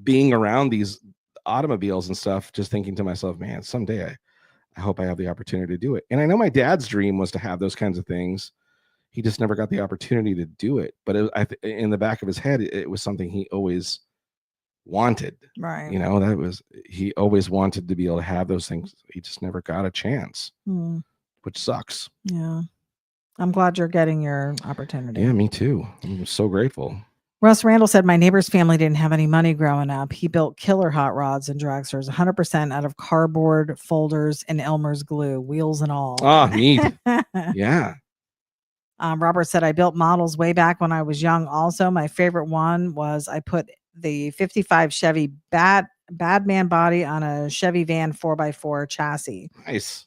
A: being around these automobiles and stuff, just thinking to myself, man, someday I hope I have the opportunity to do it. And I know my dad's dream was to have those kinds of things. He just never got the opportunity to do it. But in the back of his head, it was something he always wanted.
B: Right.
A: He always wanted to be able to have those things. He just never got a chance, which sucks.
B: Yeah. I'm glad you're getting your opportunity.
A: Yeah, me too. I'm so grateful.
B: Russ Randall said, my neighbor's family didn't have any money growing up. He built killer hot rods and dragsters 100% out of cardboard folders and Elmer's glue, wheels and all.
A: Oh, neat. Yeah.
B: Robert said, I built models way back when I was young. Also, my favorite one was I put the 55 Chevy Badman body on a Chevy van 4x4 chassis.
A: Nice.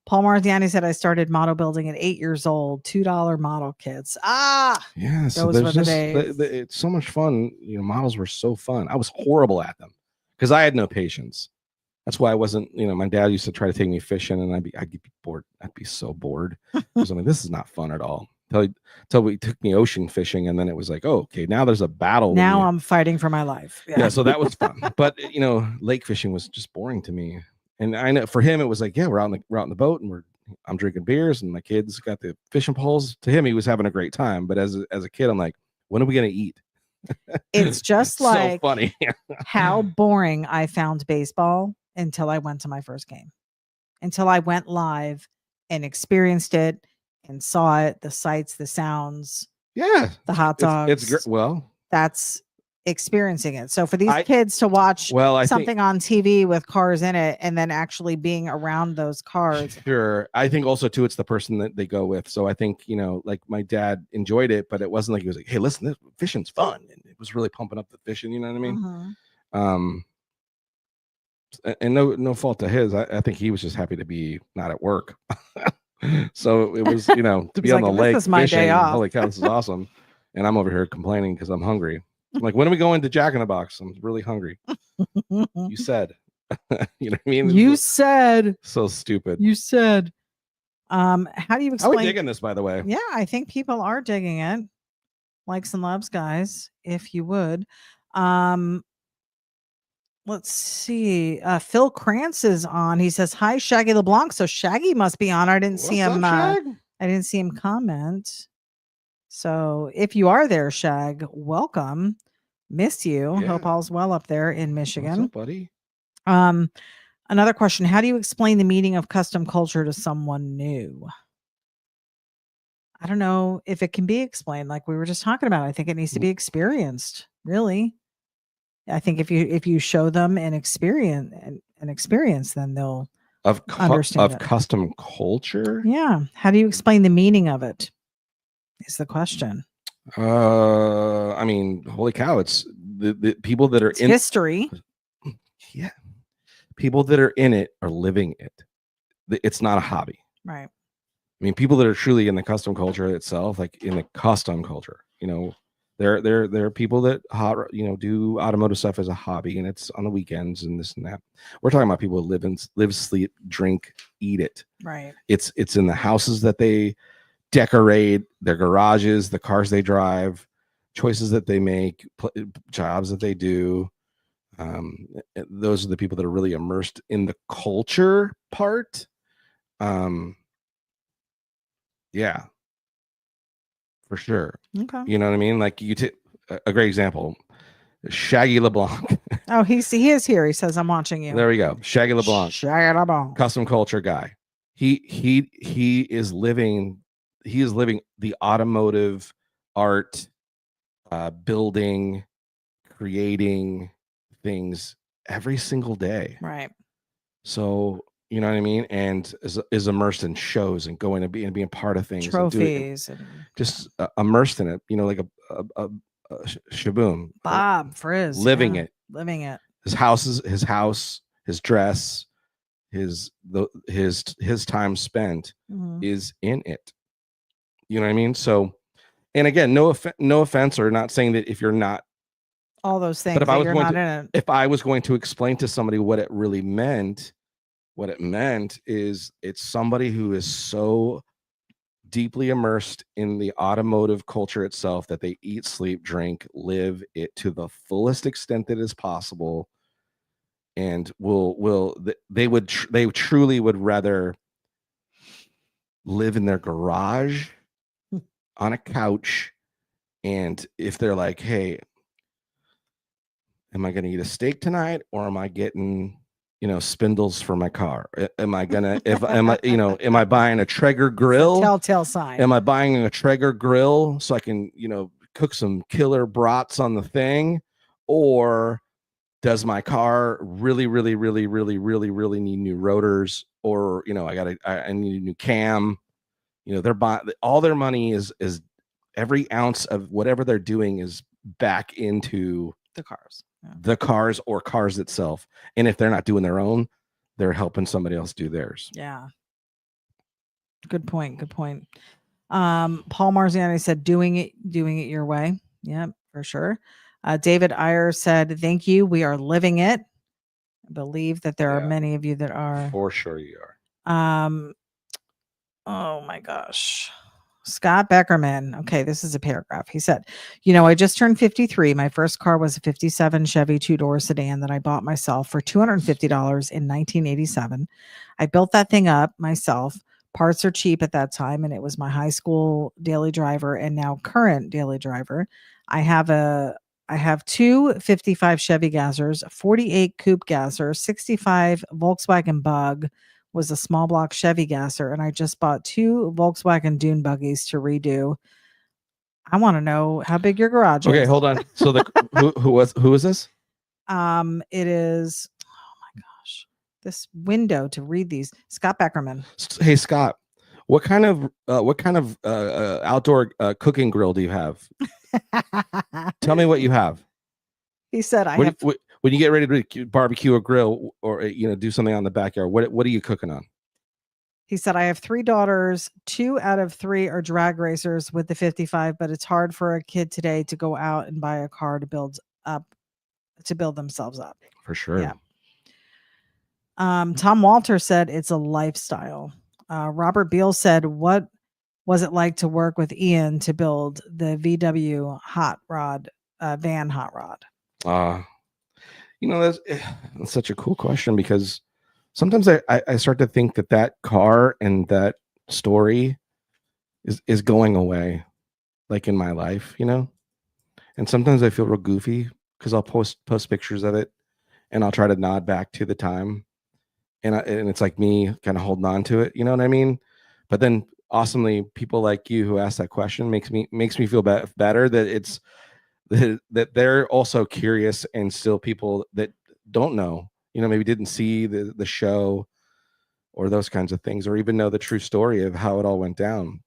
B: Paul Martiani said, I started model building at 8 years old, $2 model kits.
A: Yeah. So
B: those were the days.
A: It's so much fun. Models were so fun. I was horrible at them because I had no patience. That's why I wasn't, my dad used to try to take me fishing, and I'd be bored. I'd be so bored. Because I'm like, this is not fun at all. Till we took me ocean fishing, and then it was like, oh, okay, now there's a battle.
B: Now I'm fighting for my life.
A: Yeah, so that was fun. But lake fishing was just boring to me. And I know for him it was like, yeah, we're out in the boat, and I'm drinking beers, and my kids got the fishing poles. To him, he was having a great time. But as a kid, I'm like, when are we gonna eat?
B: It's just like
A: so funny.
B: how boring I found baseball until I went to my first game, until I went live and experienced it and saw it, the sights, the sounds,
A: the
B: hot dogs.
A: It's great. Well,
B: that's experiencing it. So for these kids to watch something on TV with cars in it and then actually being around those cars.
A: Sure. I think also too, it's the person that they go with. So I think, like my dad enjoyed it, but it wasn't like he was like, hey, listen, this fishing's fun. And it was really pumping up the fishing. You know what I mean? And no fault to his. I think he was just happy to be not at work. So it was, to be on the lake
B: this is my
A: fishing.
B: Day off.
A: Holy cow, this is awesome. And I'm over here complaining because I'm hungry. Like, when are we going to Jack in the Box? I'm really hungry. You said. You know what I mean?
B: You said.
A: So stupid.
B: You said. How do you explain?
A: How are we digging this, by the way?
B: Yeah, I think people are digging it. Likes and loves, guys, if you would. Let's see. Phil Krantz is on. He says, "Hi, Shaggy LeBlanc." So Shaggy must be on. I didn't see him. I didn't see him comment. So if you are there, Shag, welcome. Miss you.
A: Yeah.
B: Hope all's well up there in Michigan.
A: What's up, buddy?
B: Another question. How do you explain the meaning of custom culture to someone new? I don't know if it can be explained like we were just talking about. I think it needs to be experienced, really. I think if you show them an experience, then they'll understand it.
A: Custom culture.
B: Yeah. How do you explain the meaning of it? Is the question.
A: I mean, holy cow! It's the people that are in
B: history.
A: Yeah, people that are in it are living it. It's not a hobby,
B: right?
A: I mean, people that are truly in the custom culture itself, like in the custom culture, you know, there are people that do automotive stuff as a hobby, and it's on the weekends and this and that. We're talking about people who live, sleep, drink, eat it.
B: Right.
A: It's in the houses that they decorate, their garages, the cars they drive, choices that they make, jobs that they do. Those are the people that are really immersed in the culture part. Yeah, for sure.
B: Okay.
A: You know what I mean? Like, you take a great example, Shaggy LeBlanc.
B: Oh, he is here. He says, "I'm watching you."
A: There we go. Shaggy LeBlanc.
B: Shaggy LeBlanc.
A: Custom culture guy. He is living the automotive art, building, creating things every single day.
B: Right.
A: So, you know what I mean? And is immersed in shows and going to being part of things,
B: trophies, and
A: just immersed in it. You know, like a Shaboom,
B: Bob Frizz,
A: living it. His house, his dress, his time spent is in it. You know what I mean? So, and again, no offense, or not saying that if you're not
B: all those things,
A: but if I was going to explain to somebody what it really meant, what it meant is it's somebody who is so deeply immersed in the automotive culture itself that they eat, sleep, drink, live it to the fullest extent that is possible, and they truly would rather live in their garage on a couch, and if they're like, hey, am I going to eat a steak tonight, or am I getting spindles for my car? Am I buying a Traeger grill?
B: Telltale sign.
A: Am I buying a Traeger grill so I can, cook some killer brats on the thing? Or does my car really, really, really, really, really, really need new rotors? Or, I need a new cam. They're buying, all their money is every ounce of whatever they're doing is back into
B: the cars. Yeah.
A: The cars or cars itself. And if they're not doing their own, they're helping somebody else do theirs.
B: Yeah. Good point. Paul Marziani said, doing it your way. Yeah, for sure. David Iyer said, thank you. We are living it. I believe that there are many of you that are.
A: For sure you
B: are. Oh my gosh. Scott Beckerman. Okay, this is a paragraph. He said, I just turned 53. My first car was a 57 Chevy 2-door sedan that I bought myself for $250 in 1987. I built that thing up myself. Parts are cheap at that time, and it was my high school daily driver and now current daily driver. I have two 55 Chevy Gassers, 48 Coupe Gasser, 65 Volkswagen Bug, was a small block Chevy Gasser, and I just bought 2 Volkswagen Dune buggies to redo. I want to know how big your garage is.
A: Okay, hold on. So who is this?
B: It is, oh my gosh, this window to read these. Scott Beckerman.
A: Hey Scott, what kind of outdoor cooking grill do you have? Tell me what you have.
B: He said,
A: when you get ready to barbecue or grill or do something on the backyard, what are you cooking on?
B: He said, I have 3 daughters. 2 out of 3 are drag racers with the 55, but it's hard for a kid today to go out and buy a car to build themselves up.
A: For sure.
B: Yeah. Tom Walter said it's a lifestyle. Robert Beal said, what was it like to work with Ian to build the VW hot rod, van hot rod?
A: That's such a cool question, because sometimes I start to think that car and that story is going away, like in my life, and sometimes I feel real goofy because I'll post pictures of it and I'll try to nod back to the time, and it's like me kind of holding on to it, you know what I mean? But then awesomely, people like you who ask that question makes me feel better that it's that they're also curious, and still people that don't know, maybe didn't see the show or those kinds of things, or even know the true story of how it all went down.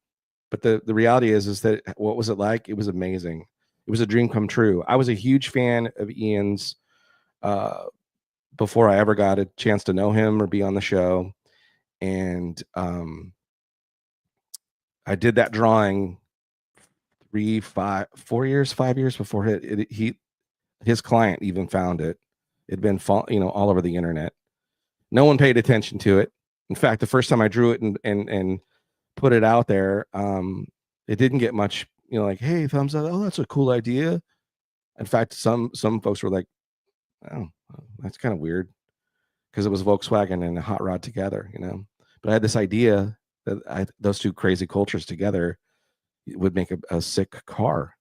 A: But the reality is that what was it like? It was amazing. It was a dream come true. I was a huge fan of Ian's before I ever got a chance to know him or be on the show. And I did that drawing 5 years before his client even found it. It'd been all over the internet. No one paid attention to it. In fact, the first time I drew it and put it out there, it didn't get much, like, hey, thumbs up. Oh, that's a cool idea. In fact, some folks were like, oh, that's kind of weird, because it was Volkswagen and a hot rod together, But I had this idea that those two crazy cultures together would make a sick car.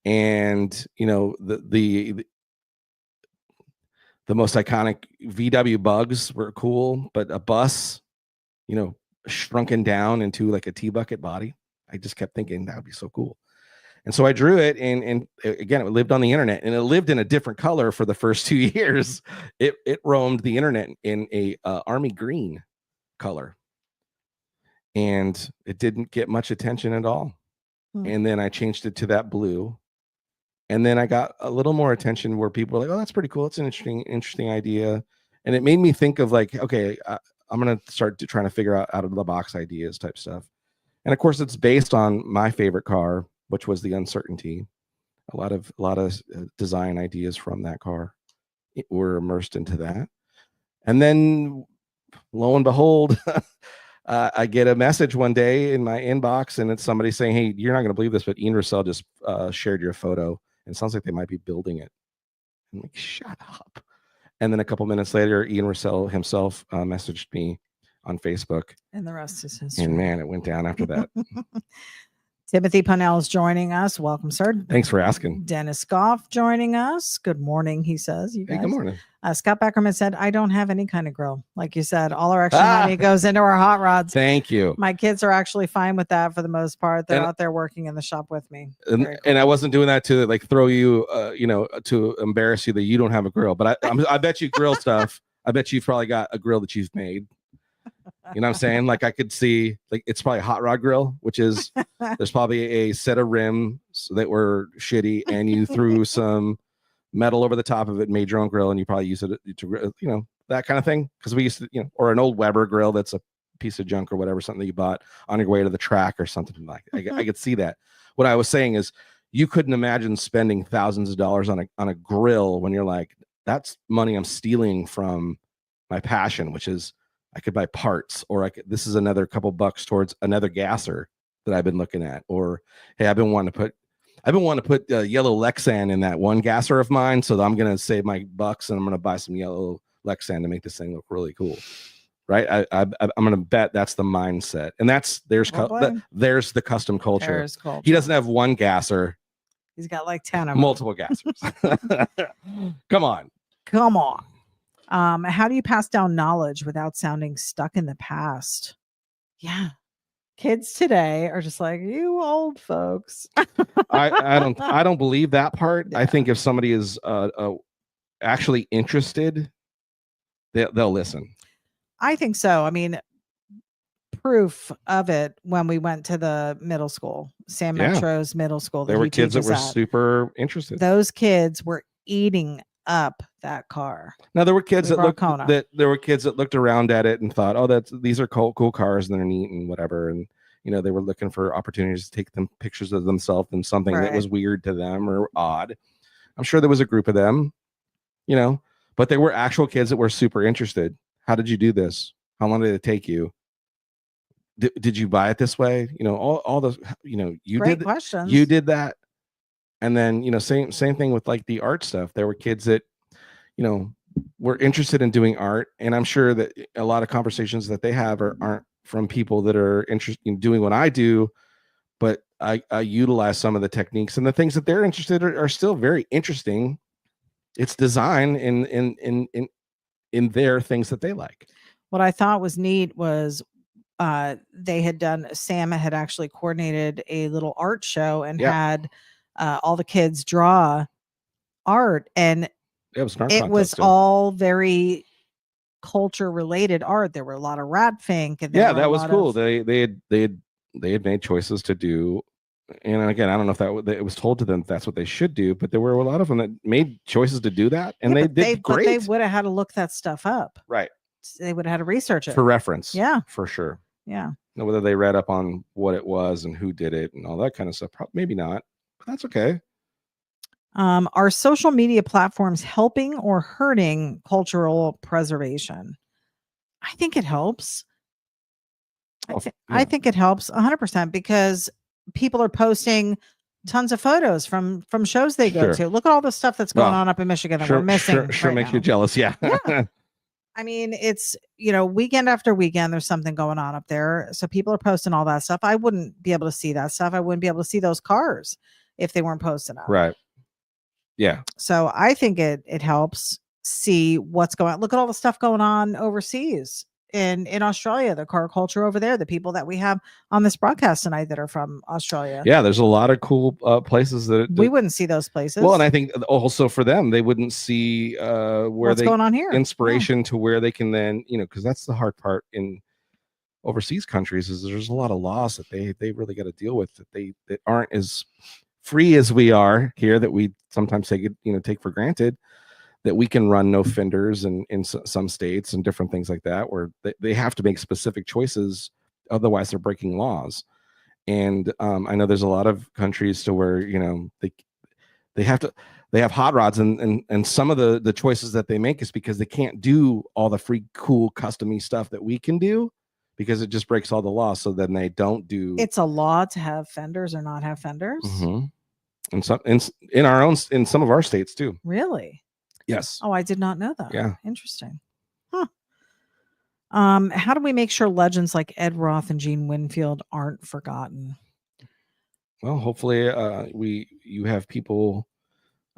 A: And the most iconic VW bugs were cool, but a bus, shrunken down into like a T-bucket body, I just kept thinking that would be so cool. And so I drew it, and again, it lived on the internet, and it lived in a different color for the first 2 years. It roamed the internet in a army green color, and it didn't get much attention at all. And then I changed it to that blue, and then I got a little more attention where people were like, oh, that's pretty cool. It's an interesting idea. And it made me think of like, okay, I'm going to start trying to figure out of the box ideas type stuff. And of course, it's based on my favorite car, which was the Uncertainty. A lot of design ideas from that car were immersed into that. And then lo and behold, I get a message one day in my inbox, and it's somebody saying, hey, you're not going to believe this, but Ian Russell just shared your photo, and it sounds like they might be building it. I'm like, shut up. And then a couple minutes later, Ian Russell himself messaged me on Facebook.
B: And the rest is history.
A: And man, it went down after that.
B: Timothy Punnell is joining us. Welcome, sir.
A: Thanks for asking.
B: Dennis Goff joining us. Good morning, he says. You guys.
A: Hey, good morning.
B: Scott Beckerman said, I don't have any kind of grill. Like you said, all our extra money goes into our hot rods.
A: Thank you.
B: My kids are actually fine with that for the most part. They're out there working in the shop with me.
A: Cool. And I wasn't doing that to like throw you, to embarrass you that you don't have a grill. But I bet you grill stuff. I bet you've probably got a grill that you've made. You know what I'm saying? Like I could see, like it's probably a hot rod grill, which is there's probably a set of rims that were shitty, and you threw some metal over the top of it, made your own grill, and you probably use it to, that kind of thing. Because we used to, or an old Weber grill that's a piece of junk or whatever, something that you bought on your way to the track or something like that. I could see that. What I was saying is, you couldn't imagine spending thousands of dollars on a grill when you're like, that's money I'm stealing from my passion, which is I could buy parts, or this is another couple bucks towards another gasser that I've been looking at, or hey, I've been wanting to put yellow Lexan in that one gasser of mine, so I'm going to save my bucks and I'm going to buy some yellow Lexan to make this thing look really cool, right? I'm going to bet that's the mindset, and there's the custom culture. He doesn't have one gasser;
B: he's got like 10 of them.
A: Multiple gassers. Come on.
B: How do you pass down knowledge without sounding stuck in the past? Yeah. Kids today are just like, you old folks.
A: I don't believe that part. Yeah. I think if somebody is actually interested, they'll listen.
B: I think so. I mean, proof of it when we went to the middle school, San Metro's middle school.
A: There were kids that were super interested.
B: Those kids were eating up that car.
A: Now there were kids
B: We
A: that
B: brought
A: looked
B: Kona.
A: that there were kids that looked around at it and thought, oh, these are cool cars and they're neat and whatever. And they were looking for opportunities to take them pictures of themselves and something that was weird to them or odd. I'm sure there was a group of them, but there were actual kids that were super interested. How did you do this? How long did it take you? Did you buy it this way? All those, you
B: Great
A: did
B: questions.
A: You did that. And then, same thing with like the art stuff. There were kids that, were interested in doing art. And I'm sure that a lot of conversations that they have aren't from people that are interested in doing what I do, but I utilize some of the techniques and the things that they're interested in are still very interesting. It's design in their things that they like.
B: What I thought was neat was Sam had actually coordinated a little art show and had all the kids draw art, and it was all very culture related art. There were a lot of rat fink, and
A: that was cool. They had made choices to do, and again, I don't know if it was told to them that's what they should do, but there were a lot of them that made choices to do that, and they did great.
B: But they would have had to look that stuff up,
A: right?
B: They would have had to research it
A: for reference, for sure.
B: Yeah.
A: Whether they read up on what it was and who did it and all that kind of stuff, maybe not, but that's okay.
B: Are social media platforms helping or hurting cultural preservation? I think it helps. I think it helps 100% because people are posting tons of photos from shows they go to. Look at all the stuff that's going on up in Michigan that we're missing.
A: Sure makes you jealous. Yeah.
B: I mean, it's, weekend after weekend, there's something going on up there. So people are posting all that stuff. I wouldn't be able to see that stuff. I wouldn't be able to see those cars if they weren't posting them.
A: Right. Yeah.
B: So I think it helps see what's going on. Look at all the stuff going on overseas in Australia, the car culture over there, the people that we have on this broadcast tonight that are from Australia.
A: Yeah, there's a lot of cool places that
B: we wouldn't see those places.
A: Well, and I think also for them, they wouldn't see what's
B: going on here,
A: inspiration to where they can then, because that's the hard part in overseas countries is there's a lot of laws that they really got to deal with that aren't as free as we are here, that we sometimes take for granted, that we can run no fenders in some states and different things like that, where they have to make specific choices, otherwise they're breaking laws. And I know there's a lot of countries to where they have hot rods, and some of the choices that they make is because they can't do all the free cool custom-y stuff that we can do, because it just breaks all the laws. So then they don't do.
B: It's a law to have fenders or not have fenders.
A: Mm-hmm. And in some of our states too.
B: Really?
A: Yes.
B: Oh, I did not know that.
A: Yeah.
B: Interesting. Huh. How do we make sure legends like Ed Roth and Gene Winfield aren't forgotten?
A: Well, hopefully you have people,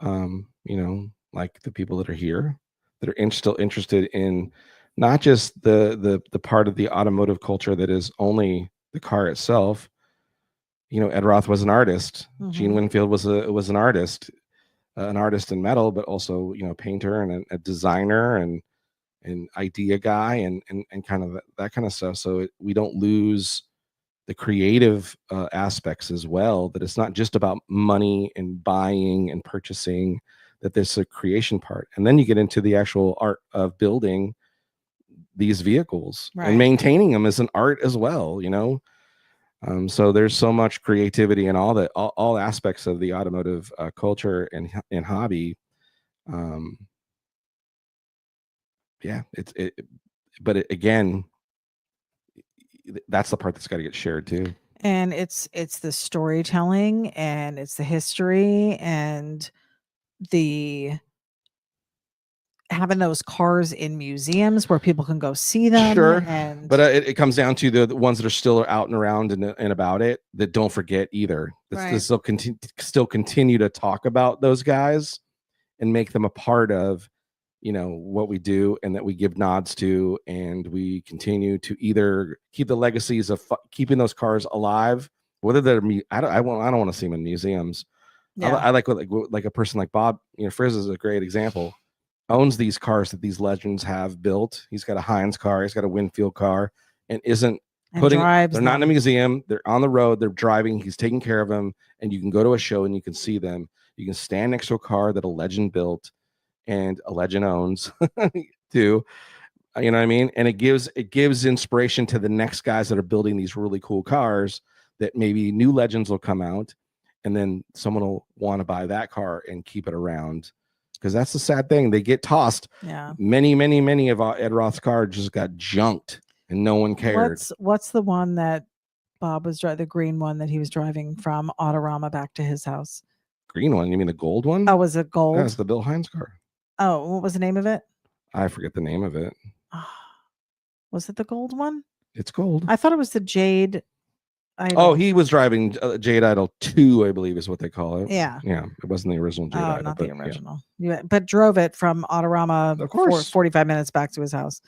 A: like the people that are here that are still interested in not just the part of the automotive culture that is only the car itself. Ed Roth was an artist. Mm-hmm. Gene Winfield was an artist in metal, but also, painter and a designer and an idea guy and kind of that kind of stuff. So we don't lose the creative aspects as well, that it's not just about money and buying and purchasing, that there's a creation part. And then you get into the actual art of building these vehicles, right, and maintaining them as an art as well, so there's so much creativity in all aspects of the automotive culture and hobby. Again, that's the part that's got to get shared too.
B: And it's the storytelling, and it's the history, and the having those cars in museums where people can go see them.
A: Sure. But it comes down to the ones that are still out and around and about it, that don't forget either. Right. Still continue to talk about those guys and make them a part of, what we do, and that we give nods to, and we continue to either keep the legacies of keeping those cars alive, whether they're I don't want to see them in museums. Yeah. I like a person like Bob, Frizz is a great example. Owns these cars that these legends have built. He's got a Heinz car, he's got a Winfield car, and they're not in a museum, they're on the road, they're driving, he's taking care of them, and you can go to a show and you can see them. You can stand next to a car that a legend built and a legend owns too. You know what I mean? And it gives inspiration to the next guys that are building these really cool cars, that maybe new legends will come out, and then someone will want to buy that car and keep it around. Because that's the sad thing. They get tossed.
B: Yeah.
A: Many of Ed Roth's cars just got junked and no one cared.
B: What's the one that Bob was driving, the green one that he was driving from Autorama back to his house?
A: Green one? You mean the gold one?
B: Oh, was it gold?
A: That's the Bill Hines car.
B: Oh, what was the name of it?
A: I forget the name of it.
B: Was it the gold one?
A: It's gold.
B: I thought it was the Jade Idol.
A: Oh, he was driving Jade Idol 2, I believe is what they call it.
B: Yeah.
A: Yeah. It wasn't the original Jade Idol.
B: Not the original. Yeah. But drove it from Autorama,
A: of course,
B: 45 minutes back to his house.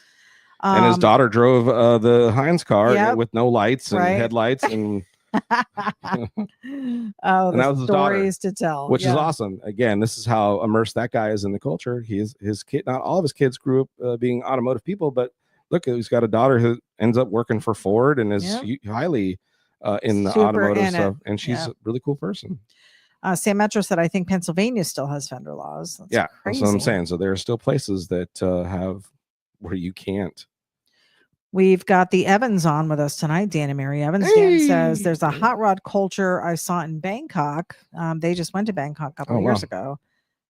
A: And his daughter drove the Heinz car with no lights and headlights. And
B: and that was his stories to tell,
A: which is awesome. Again, this is how immersed that guy is in the culture. His kid, not all of his kids grew up being automotive people, but look, he's got a daughter who ends up working for Ford and is highly in the automotive stuff, and she's a really cool person.
B: Sam Metro said, I think Pennsylvania still has fender laws. That's
A: that's what I'm saying. So there are still places that have where you can't.
B: We've got the Evans on with us tonight. Dan and Mary Evans. Dan says there's a hot rod culture I saw in Bangkok. They just went to Bangkok a couple of years ago.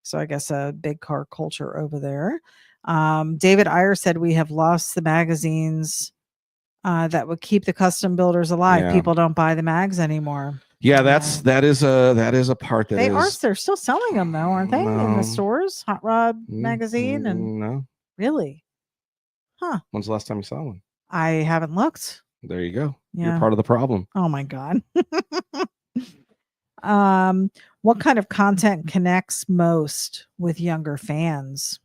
B: So I guess a big car culture over there. David Iyer said we have lost the magazines that would keep the custom builders alive. People don't buy the mags anymore.
A: Yeah, that is a part that
B: they're still selling them though, aren't they? In the stores, Hot Rod magazine and
A: no. Really?
B: Huh.
A: When's the last time you saw one?
B: I haven't looked.
A: There you go. Yeah. You're part of the problem.
B: Oh my God. What kind of content connects most with younger fans?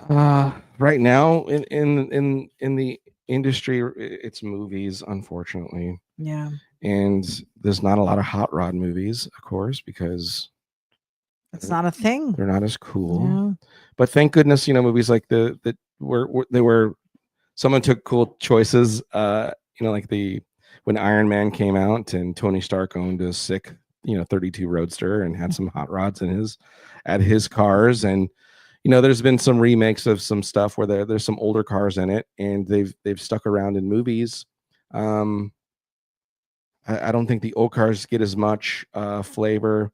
A: Right now in the industry, it's movies, unfortunately.
B: Yeah.
A: And there's not a lot of hot rod movies, of course, because
B: it's not a thing.
A: They're not as cool. Yeah. But thank goodness, movies like they were someone took cool choices. Like when Iron Man came out and Tony Stark owned a sick 32 Roadster and had some hot rods in his cars, and there's been some remakes of some stuff where there's some older cars in it, and they've stuck around in movies. I don't think the old cars get as much flavor.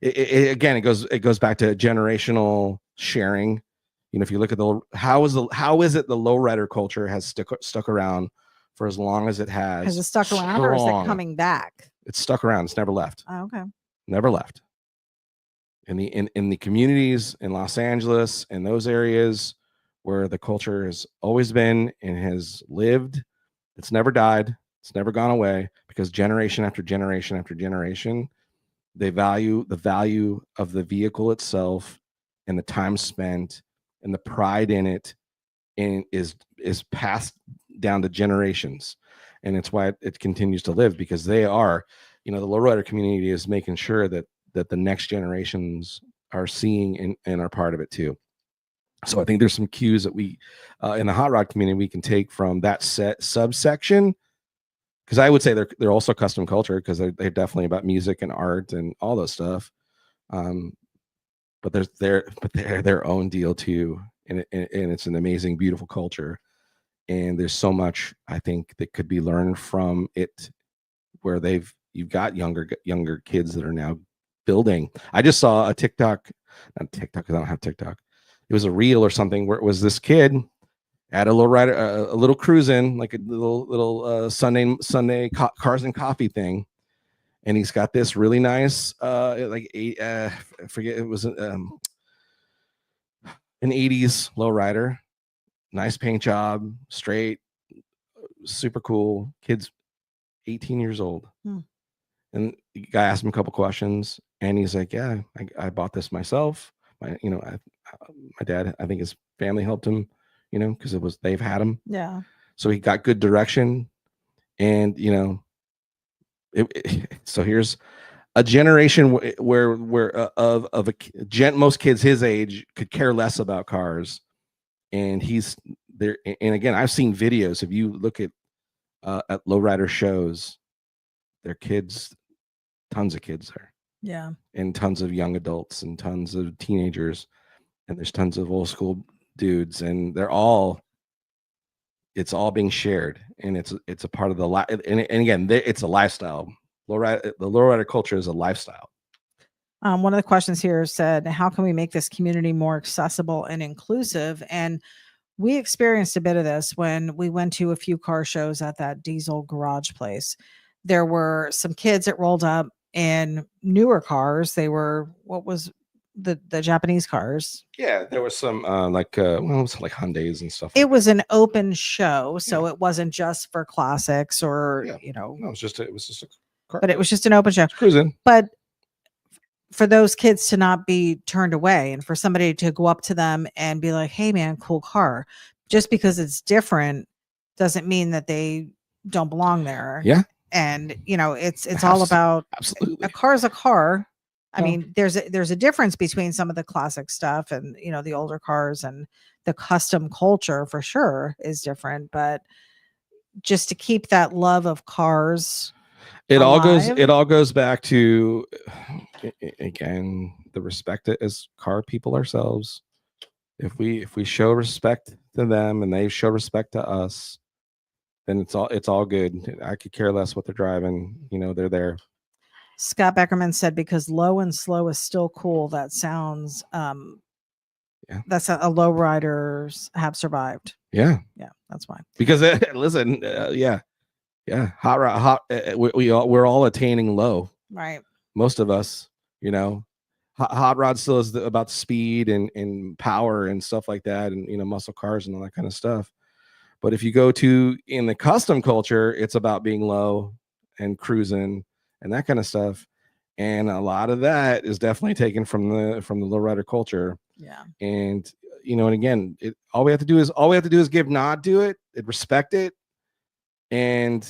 A: It goes back to generational sharing. If you look at how is it the lowrider culture has stuck around for as long as it has?
B: Has it stuck around, or is it coming back?
A: It's stuck around. It's never left.
B: Oh, okay.
A: Never left. In the communities in Los Angeles and those areas where the culture has always been and has lived, it's never died. It's never gone away, because generation after generation after generation, they value the value of the vehicle itself and the time spent and the pride in it, and is passed down to generations. And it's why it continues to live, because they are, the lowrider community is making sure that the next generations are seeing and are part of it too. So I think there's some cues that we in the hot rod community we can take from that subsection. Because I would say they're also custom culture, because they're definitely about music and art and all those stuff. But they're their own deal too, and it's an amazing, beautiful culture. And there's so much I think that could be learned from it, where you've got younger kids that are now building. I just saw a TikTok, not TikTok because I don't have TikTok. It was a reel or something where it was this kid at a little cruise in, like a little Sunday cars and coffee thing, and he's got this really nice I forget, it was an 80s lowrider, nice paint job, straight, super cool. Kid's 18 years old. And the guy asked him a couple questions, and he's like, yeah, I bought this myself. My dad, I think his family helped him, because they've had him.
B: Yeah.
A: So he got good direction, and so here's a generation where most kids his age could care less about cars, and he's there. And again, I've seen videos. If you look at lowrider shows, their kids, tons of kids there.
B: Yeah.
A: And tons of young adults and tons of teenagers and there's tons of old school dudes, and it's all being shared, and it's a part of the and again, it's a lifestyle. The lowrider culture is a lifestyle.
B: One of the questions here said, how can we make this community more accessible and inclusive? And we experienced a bit of this when we went to a few car shows at that diesel garage place. There were some kids that rolled up in newer cars. They were, what was the Japanese cars?
A: Yeah, there was some like it was like Hyundais and stuff.
B: It was an open show, so it wasn't just for classics or
A: No, it was just a car.
B: But it was just an open show.
A: Cruising.
B: But for those kids to not be turned away and for somebody to go up to them and be like, hey man, cool car, just because it's different doesn't mean that they don't belong there.
A: Yeah.
B: And it's all about
A: absolutely.
B: A car is a car. I mean, there's a difference between some of the classic stuff and the older cars, and the custom culture for sure is different, but just to keep that love of cars alive.
A: It all goes back to, again, the respect it as car people ourselves. If we show respect to them and they show respect to us, then it's all good. I could care less what they're driving. They're there.
B: Scott Beckerman said, because low and slow is still cool. That sounds that's a low riders have survived.
A: Yeah,
B: that's why.
A: Because listen, hot rod, we're all attaining low,
B: right?
A: Most of us, hot rod still is about speed and power and stuff like that, and muscle cars and all that kind of stuff. But if you go to in the custom culture, it's about being low and cruising and that kind of stuff. And a lot of that is definitely taken from the lowrider culture.
B: Yeah.
A: And and again, all we have to do is give nod to it, respect it, and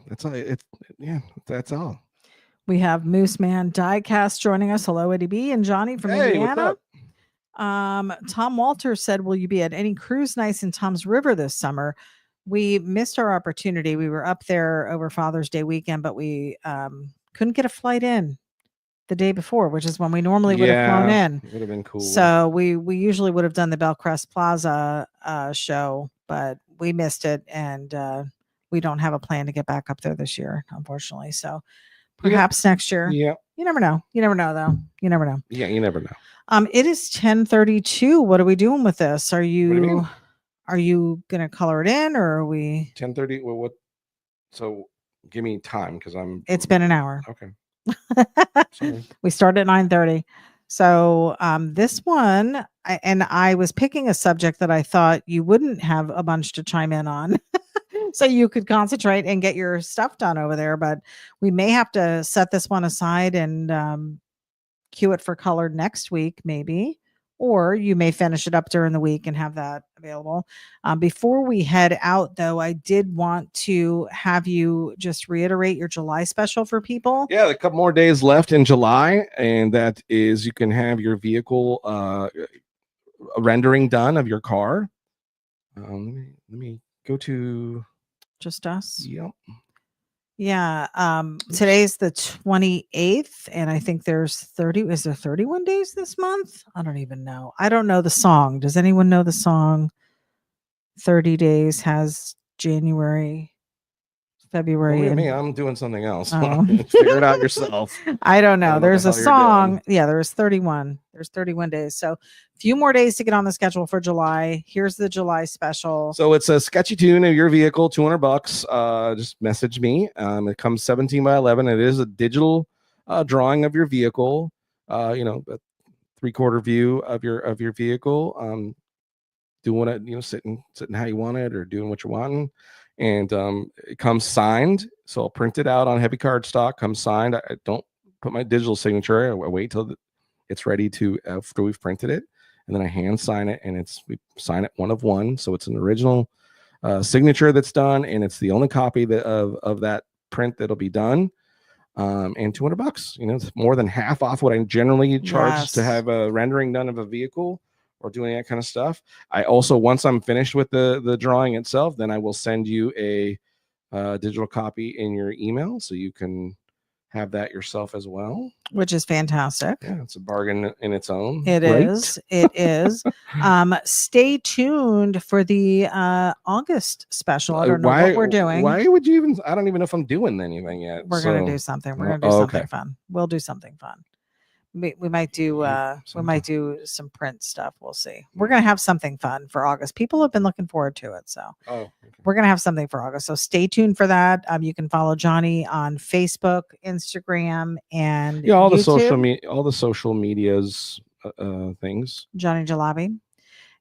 A: that's all. That's all.
B: We have Moose Man Diecast joining us. Hello, ityB and Johnny from Indiana. Tom Walters said, will you be at any cruise nights in Tom's River this summer? We missed our opportunity. We were up there over Father's Day weekend, but we couldn't get a flight in the day before, which is when we normally would have flown in.
A: It would have been cool.
B: So we usually would have done the Bellcrest Plaza show, but we missed it, and we don't have a plan to get back up there this year, unfortunately. So perhaps next year.
A: Yeah.
B: You never know. You never know, though. You never know.
A: Yeah, you never know.
B: It is 10:32. What are we doing with this? Are you gonna color it in, or are we
A: 10:30? Well, what? So give me time because
B: it's been an hour.
A: Okay.
B: We started at 9:30. So this one, I was picking a subject that I thought you wouldn't have a bunch to chime in on. So you could concentrate and get your stuff done over there, but we may have to set this one aside and cue it for colored next week, maybe, or you may finish it up during the week and have that available. Before we head out, though, I did want to have you just reiterate your July special for people.
A: Yeah, a couple more days left in July, and that is you can have your vehicle rendering done of your car. Let me go to
B: just us.
A: Yep.
B: Yeah. Today's the 28th, and I think there's 30. Is there 31 days this month? I don't even know. I don't know the song. Does anyone know the song? 30 days has January, February.
A: Look at me, I'm doing something else. Figure it out yourself.
B: I don't know. There's a song. Yeah, there's 31. There's 31 days. So a few more days to get on the schedule for July. Here's the July special.
A: So it's a sketchy tune of your vehicle, $200. Just message me. It comes 17 by 11. It is a digital drawing of your vehicle. A 3/4 view of your vehicle. Doing it, sitting how you want it, or doing what you're wanting. And it comes signed, so I'll print it out on heavy cardstock. Comes signed. I don't put my digital signature. I wait till it's ready to after we've printed it, and then I hand sign it. And we sign it one of one, so it's an original signature that's done, and it's the only copy of that print that'll be done. And $200. It's more than half off what I generally charge to have a rendering done of a vehicle or doing that kind of stuff. I also, once I'm finished with the drawing itself, then I will send you a digital copy in your email, so you can have that yourself as well,
B: which is fantastic.
A: Yeah, it's a bargain in its own.
B: It is. It is. Stay tuned for the August special. I don't know what we're doing.
A: Why would you even? I don't even know if I'm doing anything yet.
B: We're gonna do something. We're gonna do something fun. We'll do something fun. We might do some print stuff. We'll see. We're gonna have something fun for August. People have been looking forward to it, so we're gonna have something for August. So stay tuned for that. You can follow Johnny on Facebook, Instagram, and
A: all
B: YouTube.
A: the social medias things.
B: Johnny Jalopy.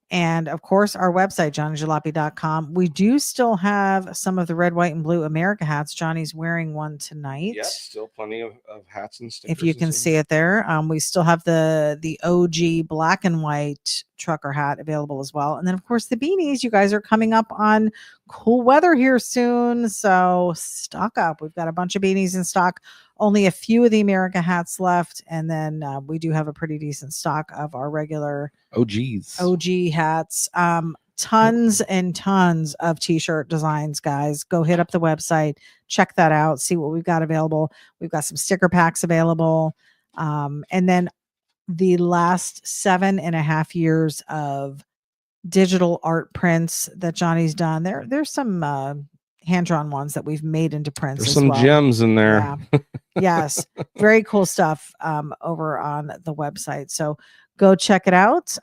B: And of course, our website, johnnyjalopy.com. We do still have some of the red, white, and blue America hats. Johnny's wearing one tonight.
A: Yes, still plenty of hats and stickers.
B: If you can see it there. We still have the OG black and white trucker hat available as well. And then, of course, the beanies. You guys are coming up on cool weather here soon. So stock up. We've got a bunch of beanies in stock. Only a few of the America hats left. And then we do have a pretty decent stock of our regular OG hats. Tons and tons of t-shirt designs, guys. Go hit up the website, check that out, see what we've got available. We've got some sticker packs available. And then the last 7.5 years of digital art prints that Johnny's done. There's some hand-drawn ones that we've made into prints.
A: There's some gems in there.
B: Yeah. Yes. Very cool stuff over on the website. So go check it out.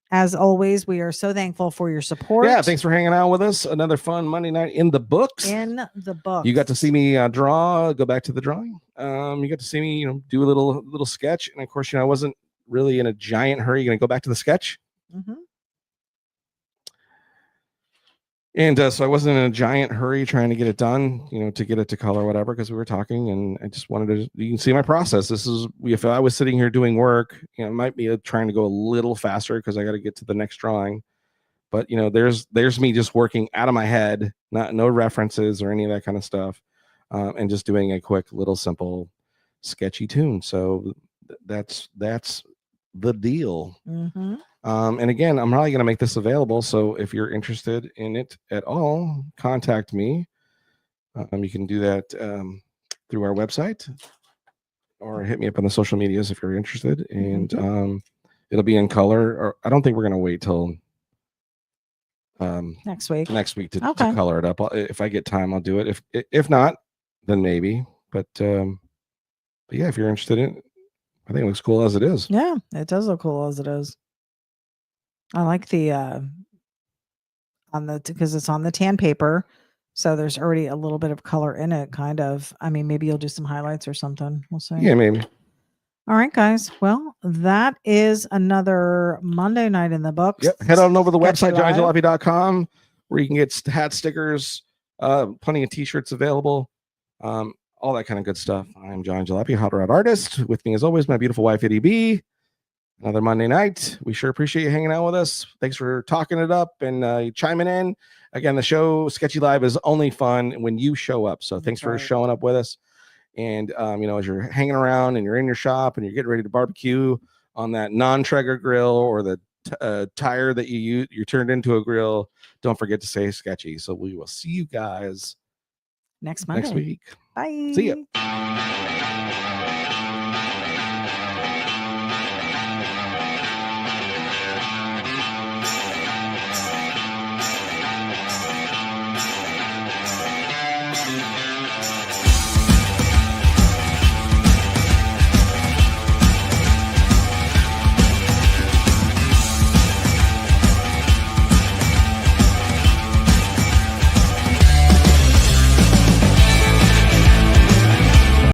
B: As always, we are so thankful for your support.
A: Yeah, thanks for hanging out with us. Another fun Monday night in the books. You got to see me draw, go back to the drawing. You got to see me, do a little sketch. And of course, I wasn't really in a giant hurry. Going to go back to the sketch.
B: Mm-hmm.
A: And so I wasn't in a giant hurry trying to get it done, to get it to color or whatever, because we were talking, and I just wanted to, you can see my process. This is, if I was sitting here doing work, it might be trying to go a little faster because I got to get to the next drawing. But, there's me just working out of my head, no references or any of that kind of stuff, and just doing a quick little simple sketchy tune. So that's the deal.
B: Mm-hmm.
A: And again, I'm probably going to make this available. So if you're interested in it at all, contact me. You can do that through our website or hit me up on the social medias if you're interested. And it'll be in color. Or I don't think we're going to wait till
B: next week
A: to color it up. If I get time, I'll do it. If not, then maybe. But yeah, if you're interested in it, I think it looks cool as it is.
B: Yeah, it does look cool as it is. I like the because it's on the tan paper, so there's already a little bit of color in it, kind of. I mean, maybe you'll do some highlights or something. We'll see.
A: Yeah, maybe.
B: All right, guys. Well, that is another Monday night in the books.
A: Yep. Head on over to the website, johnnyjalopy.com, where you can get hat stickers, plenty of t-shirts available, all that kind of good stuff. I'm Johnny Jalopy, hot rod artist. With me, as always, my beautiful wife, ityB. Another Monday night. We sure appreciate you hanging out with us. Thanks for talking it up and chiming in. Again, the show Sketchy Live is only fun when you show up. So thanks for showing up with us. And as you're hanging around and you're in your shop and you're getting ready to barbecue on that non-Traeger grill or the tire that you turned into a grill, don't forget to say Sketchy. So we will see you guys
B: next Monday.
A: Next week.
B: Bye.
A: See ya.